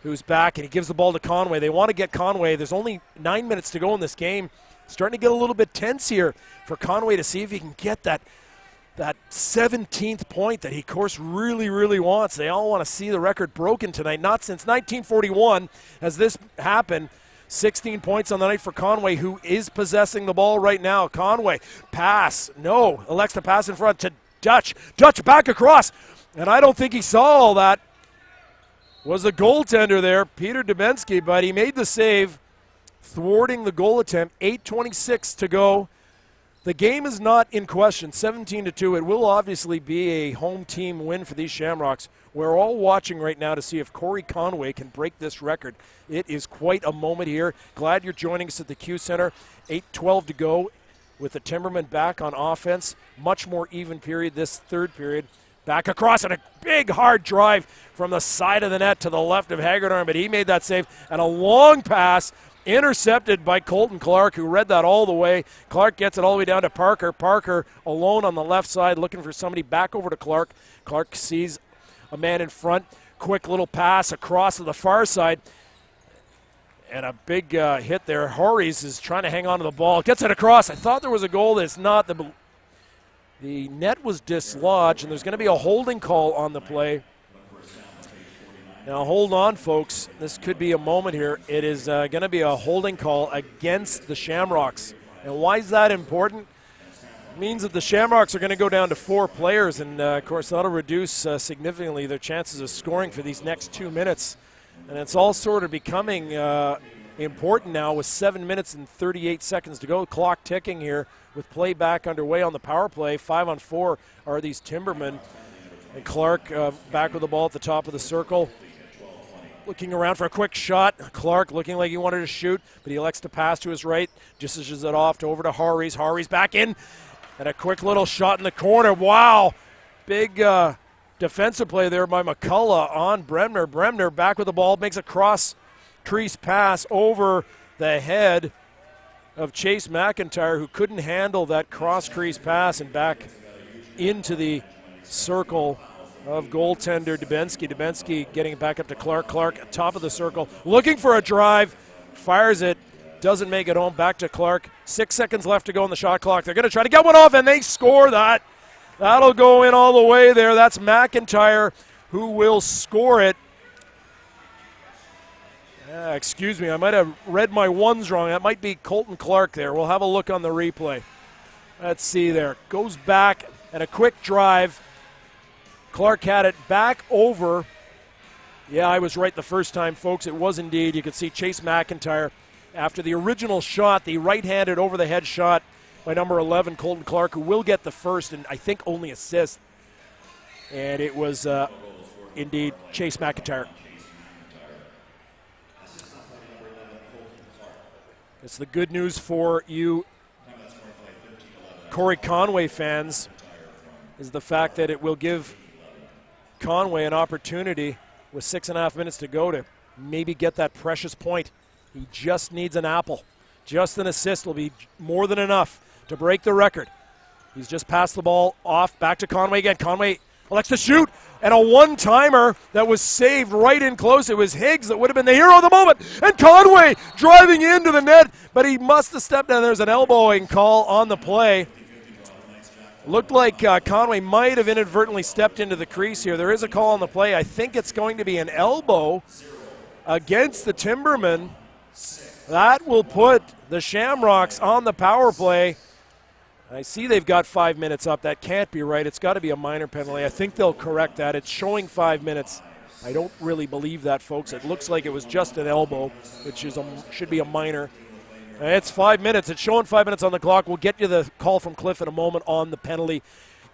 who's back, and he gives the ball to Conway. They want to get Conway. There's only 9 minutes to go in this game. Starting to get a little bit tense here for Conway to see if he can get that 17th point that he, of course, really, really wants. They all want to see the record broken tonight. Not since 1941 has this happened. 16 points on the night for Conway, who is possessing the ball right now. Conway, pass. No, elects to pass in front to Duch. Duch back across. And I don't think he saw all that. Was the goaltender there, Peter Dubinsky, but he made the save, thwarting the goal attempt. 8:26 to go. The game is not in question, 17-2. It will obviously be a home team win for these Shamrocks. We're all watching right now to see if Cory Conway can break this record. It is quite a moment here. Glad you're joining us at the Q Center. 8:12 to go with the Timbermen back on offense. Much more even period this third period. Back across and a big hard drive from the side of the net to the left of Hagedorn, but he made that save. And a long pass intercepted by Colton Clark, who read that all the way. Clark gets it all the way down to Parker. Parker alone on the left side looking for somebody back over to Clark. Clark sees a man in front. Quick little pass across to the far side. And a big hit there. Horries is trying to hang on to the ball. Gets it across. I thought there was a goal. It's not. The net was dislodged, and there's going to be a holding call on the play. Now, hold on, folks. This could be a moment here. It is going to be a holding call against the Shamrocks. And why is that important? It means that the Shamrocks are going to go down to 4 players, and, of course, that'll reduce significantly their chances of scoring for these next 2 minutes. And it's all sort of becoming important now with 7 minutes and 38 seconds to go. Clock ticking here with play back underway on the power play. 5-on-4 are these Timbermen. And Clark back with the ball at the top of the circle. Looking around for a quick shot. Clark looking like he wanted to shoot, but he elects to pass to his right. Dishes it off over to Horries. Horries back in. And a quick little shot in the corner. Wow. Big defensive play there by McCullough on Bremner. Bremner back with the ball. Makes a cross-crease pass over the head of Chase Mcintyre, who couldn't handle that cross-crease pass, and back into the circle of goaltender Dubinsky. Dubinsky getting it back up to Clark. Clark at top of the circle, looking for a drive, fires it, doesn't make it home. Back to Clark. 6 seconds left to go on the shot clock. They're going to try to get one off, and they score that. That'll go in all the way there. That's Mcintyre who will score it. Excuse me, I might have read my ones wrong. That might be Colton Clark there. We'll have a look on the replay. Let's see there. Goes back and a quick drive. Clark had it back over. Yeah, I was right the first time, folks. It was indeed. You could see Chase Mcintyre after the original shot, the right-handed over-the-head shot by number 11, Colton Clark, who will get the first and I think only assist. And it was indeed Chase Mcintyre. It's the good news for you Cory Conway fans is the fact that it will give Conway an opportunity with 6.5 minutes to go to maybe get that precious point. He just needs an apple. Just an assist will be more than enough to break the record. He's just passed the ball off, back to Conway again. Conway elects to shoot, and a one-timer that was saved right in close. It was Higgs that would have been the hero of the moment, and Conway driving into the net, but he must have stepped down. There's an elbowing call on the play. Looked like Conway might have inadvertently stepped into the crease here. There is a call on the play. I think it's going to be an elbow against the Timbermen. That will put the Shamrocks on the power play. I see they've got 5 minutes up. That can't be right. It's got to be a minor penalty. I think they'll correct that. It's showing 5 minutes. I don't really believe that, folks. It looks like it was just an elbow, which is should be a minor. It's 5 minutes. It's showing 5 minutes on the clock. We'll get you the call from Cliff in a moment on the penalty.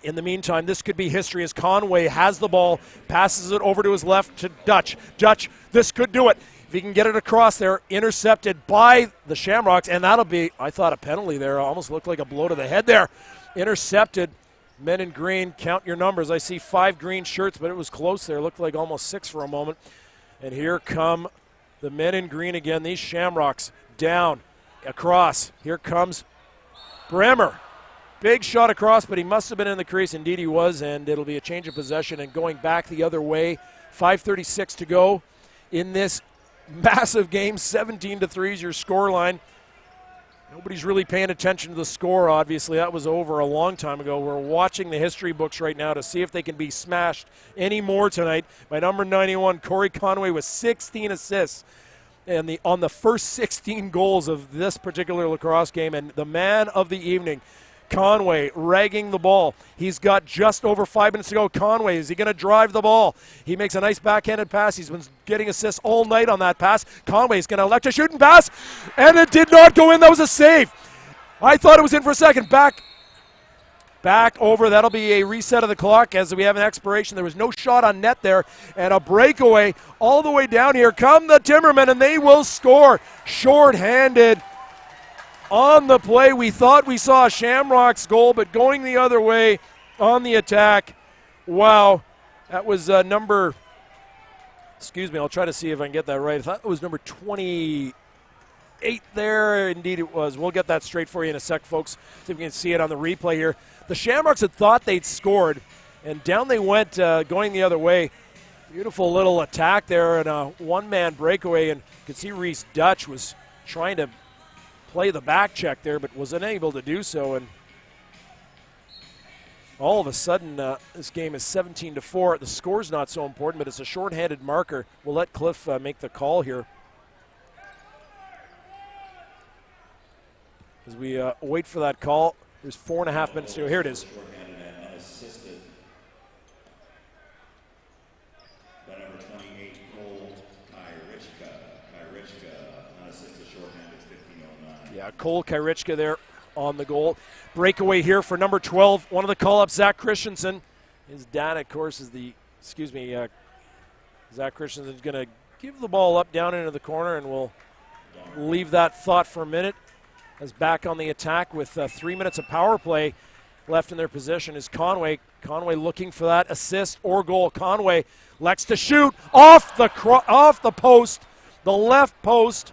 In the meantime, this could be history as Conway has the ball, passes it over to his left to Duch. Duch, this could do it. If he can get it across there, intercepted by the Shamrocks, and that'll be, I thought, a penalty there. Almost looked like a blow to the head there. Intercepted. Men in green, count your numbers. I see 5 green shirts, but it was close there. Looked like almost 6 for a moment. And here come the men in green again. These Shamrocks down, across. Here comes Bremer. Big shot across, but he must have been in the crease. Indeed he was, and it'll be a change of possession and going back the other way. 5:36 to go in this massive game. 17-3 is your scoreline. Nobody's really paying attention to the score, obviously. That was over a long time ago. We're watching the history books right now to see if they can be smashed any more tonight by number 91, Cory Conway, with 16 assists and on the first 16 goals of this particular lacrosse game. And the man of the evening, Conway, ragging the ball. He's got just over 5 minutes to go. Conway, is he going to drive the ball? He makes a nice backhanded pass. He's been getting assists all night on that pass. Conway's going to elect a shooting pass, and it did not go in. That was a save. I thought it was in for a second. Back over. That'll be a reset of the clock as we have an expiration. There was no shot on net there, and a breakaway all the way down. Here come the Timbermen, and they will score. Short-handed. On the play, we thought we saw a Shamrocks goal, but going the other way on the attack. Wow. That was number, excuse me, I'll try to see if I can get that right. I thought it was number 28 there. Indeed it was. We'll get that straight for you in a sec, folks. See if we can see it on the replay here. The Shamrocks had thought they'd scored, and down they went going the other way. Beautiful little attack there and a one-man breakaway, and you could see Rhys Duch was trying to play the back check there, but was unable to do so. And all of a sudden, this game is 17-4. The score's not so important, but it's a shorthanded marker. We'll let Cliff make the call here as we wait for that call. There's 4.5 minutes to go. Here it is. Yeah, Cole Kyrichka there on the goal. Breakaway here for number 12. One of the call-ups, Zach Christensen. His dad, of course, is Zach Christensen is going to give the ball up down into the corner, and we'll leave that thought for a minute. As back on the attack with 3 minutes of power play left in their possession is Conway. Conway looking for that assist or goal. Conway likes to shoot off the post, the left post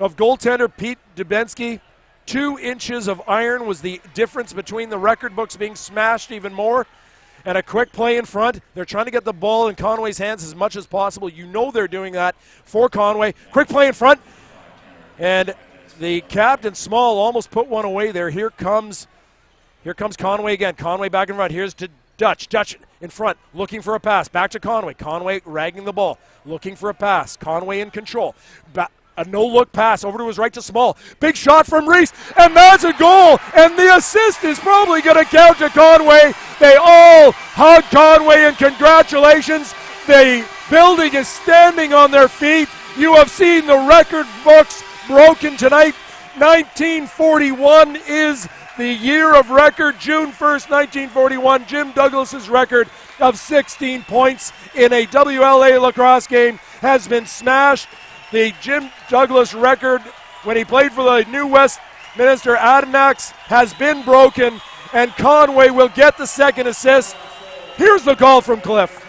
of goaltender Pete Dubensky. 2 inches of iron was the difference between the record books being smashed even more. And a quick play in front. They're trying to get the ball in Conway's hands as much as possible. You know they're doing that for Conway. Quick play in front. And the captain, Small, almost put one away there. Here comes Conway again. Conway back in front. Here's to Duch. Duch in front, looking for a pass. Back to Conway. Conway ragging the ball, looking for a pass. Conway in control. A no-look pass over to his right to Small. Big shot from Rhys, and that's a goal. And the assist is probably going to count to Conway. They all hug Conway, and congratulations. The building is standing on their feet. You have seen the record books broken tonight. 1941 is the year of record. June 1st, 1941, Jim Douglas's record of 16 points in a WLA lacrosse game has been smashed. The Jim Douglas record when he played for the New Westminster Adirondacks has been broken, and Conway will get the second assist. Here's the call from Cliff.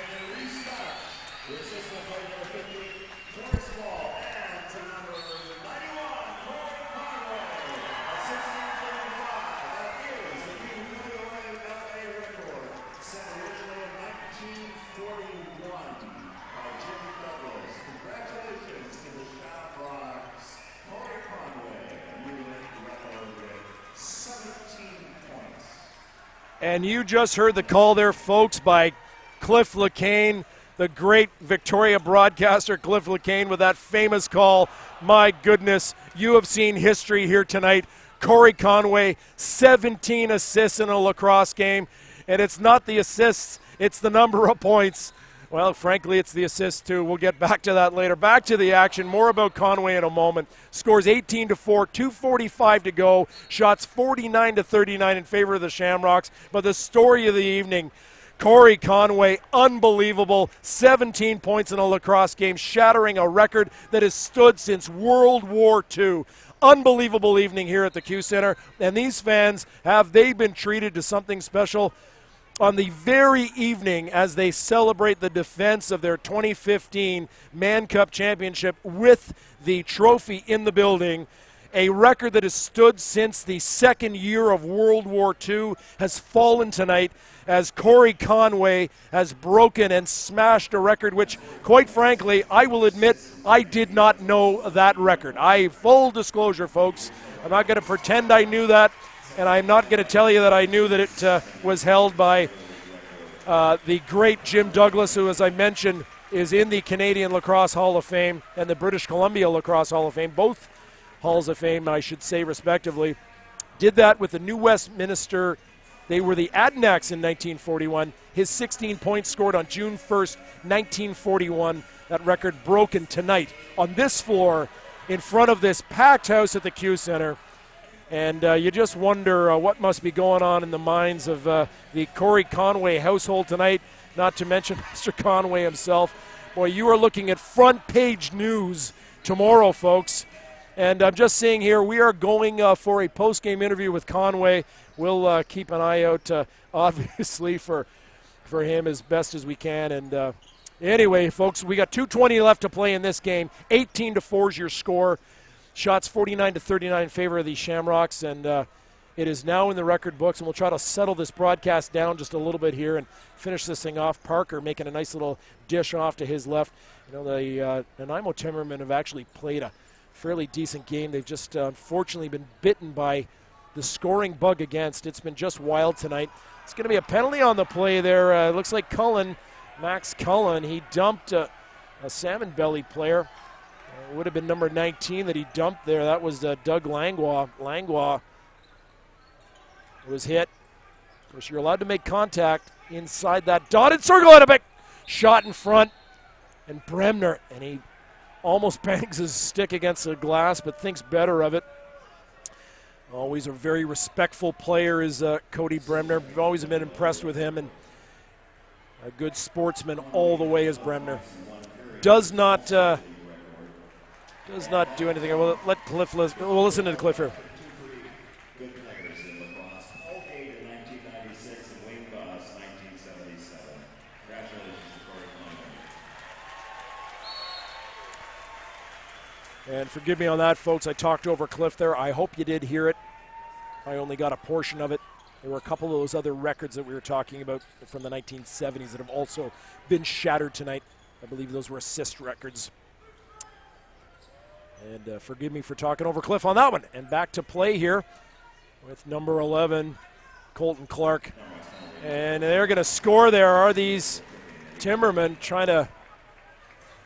And you just heard the call there, folks, by Cliff LeCain, the great Victoria broadcaster, Cliff LeCain, with that famous call. My goodness, you have seen history here tonight. Cory Conway, 17 assists in a lacrosse game. And it's not the assists, it's the number of points. Well, frankly, it's the assist, too. We'll get back to that later. Back to the action. More about Conway in a moment. Scores 18-4, 2:45 to go. Shots 49-39 in favor of the Shamrocks. But the story of the evening, Cory Conway, unbelievable. 17 points in a lacrosse game, shattering a record that has stood since World War II. Unbelievable evening here at the Q Center. And these fans, have they been treated to something special? On the very evening as they celebrate the defense of their 2015 Mann Cup championship with the trophy in the building, a record that has stood since the second year of World War II has fallen tonight as Cory Conway has broken and smashed a record which, quite frankly, I will admit I did not know that record. Full disclosure, folks, I'm not going to pretend I knew that. And I'm not going to tell you that I knew that it was held by the great Jim Douglas, who, as I mentioned, is in the Canadian Lacrosse Hall of Fame and the British Columbia Lacrosse Hall of Fame, both Halls of Fame, I should say, respectively. Did that with the New Westminster. They were the Adnacks in 1941. His 16 points scored on June 1st, 1941. That record broken tonight on this floor in front of this packed house at the Q Center. And you just wonder what must be going on in the minds of the Cory Conway household tonight, not to mention Mr. Conway himself. Boy, you are looking at front page news tomorrow, folks. And I'm just seeing here, we are going for a post-game interview with Conway. We'll keep an eye out, obviously, for him as best as we can. And anyway, folks, we got 2:20 left to play in this game. 18-4 is your score. Shots 49-39 in favor of the Shamrocks, and it is now in the record books, and we'll try to settle this broadcast down just a little bit here and finish this thing off. Parker making a nice little dish off to his left. You know, the Nanaimo Timbermen have actually played a fairly decent game. They've just unfortunately been bitten by the scoring bug against. It's been just wild tonight. It's going to be a penalty on the play there. Looks like Max Cullen, he dumped a salmon belly player. It would have been number 19 that he dumped there. That was Doug Langlois. Langlois was hit. Of course, you're allowed to make contact inside that dotted circle, and a big shot in front. And Bremner, and he almost bangs his stick against the glass, but thinks better of it. Always a very respectful player is Cody Bremner. We've always been impressed with him, and a good sportsman all the way is Bremner. Does not do anything. We'll let Cliff listen. We'll listen to Cliff here. Good players in lacrosse. Allgate in 1996 and Wayne Goss 1977. Congratulations to Cory Conway. And forgive me on that, folks. I talked over Cliff there. I hope you did hear it. I only got a portion of it. There were a couple of those other records that we were talking about from the 1970s that have also been shattered tonight. I believe those were assist records. And forgive me for talking over Cliff on that one. And back to play here with number 11, Colton Clark. And they're going to score there. Are these Timbermen trying to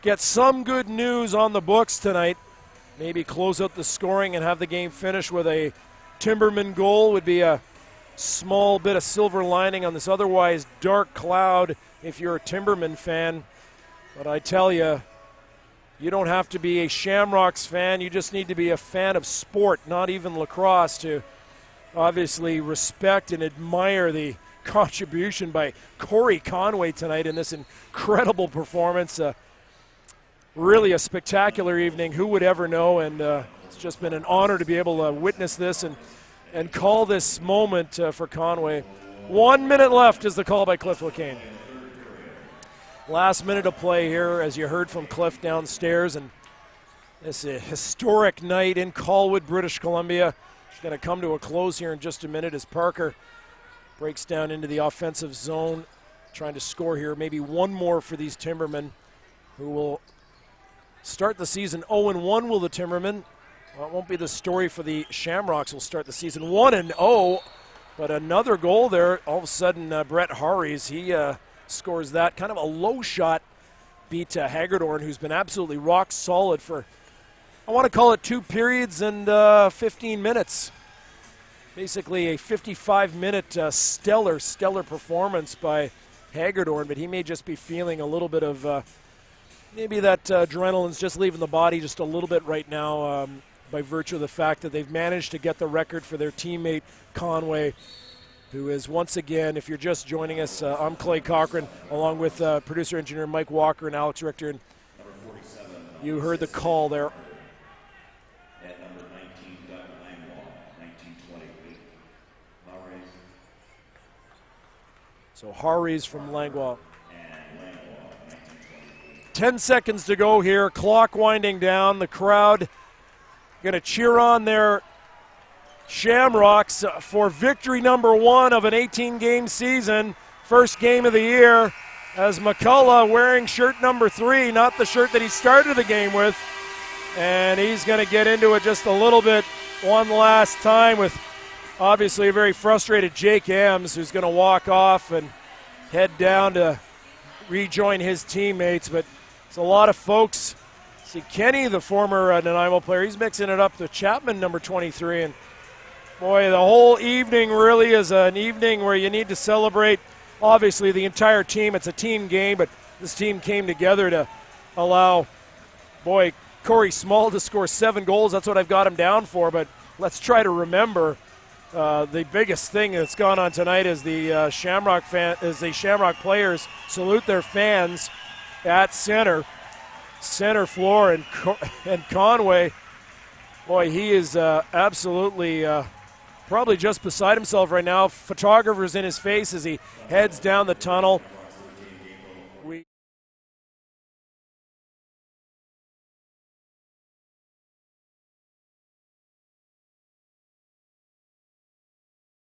get some good news on the books tonight? Maybe close out the scoring and have the game finish with a Timberman goal would be a small bit of silver lining on this otherwise dark cloud if you're a Timberman fan. But I tell you, you don't have to be a Shamrocks fan. You just need to be a fan of sport, not even lacrosse, to obviously respect and admire the contribution by Cory Conway tonight in this incredible performance. Really a spectacular evening. Who would ever know? And it's just been an honor to be able to witness this and call this moment for Conway. 1 minute left is the call by Cliff LeCain. Last minute of play here, as you heard from Cliff downstairs, and this is a historic night in Colwood, British Columbia. It's going to come to a close here in just a minute as Parker breaks down into the offensive zone, trying to score here. Maybe one more for these Timbermen, who will start the season 0-1. Will the Timbermen? Well, it won't be the story for the Shamrocks. Will start the season 1-0, but another goal there. All of a sudden, Brett Harries, he scores that. Kind of a low shot beat Hagedorn, who's been absolutely rock solid for, I want to call it 2 periods and 15 minutes. basically a 55-minute stellar performance by Hagedorn, but he may just be feeling a little bit of maybe that adrenaline's just leaving the body just a little bit right now by virtue of the fact that they've managed to get the record for their teammate Conway, who is once again, if you're just joining us, I'm Clay Cochran, along with producer-engineer Mike Walker and Alex Richter, and you heard the call there. At number 19, Doug Langwall, 1928. So Harries from Langwall. 10 seconds to go here, clock winding down. The crowd going to cheer on their Shamrocks for victory number 1 of an 18-game season, first game of the year, as McCullough wearing shirt number 3, not the shirt that he started the game with, and he's going to get into it just a little bit one last time with obviously a very frustrated Jake Ems, who's going to walk off and head down to rejoin his teammates. But it's a lot of folks. See Kenny, the former Nanaimo player, he's mixing it up with Chapman, number 23. And boy, the whole evening really is an evening where you need to celebrate, obviously, the entire team. It's a team game, but this team came together to allow, boy, Corey Small to score 7 goals. That's what I've got him down for. But let's try to remember the biggest thing that's gone on tonight is the Shamrock players salute their fans at center floor, and Conway, boy, he is absolutely probably just beside himself right now. Photographers in his face as he heads down the tunnel.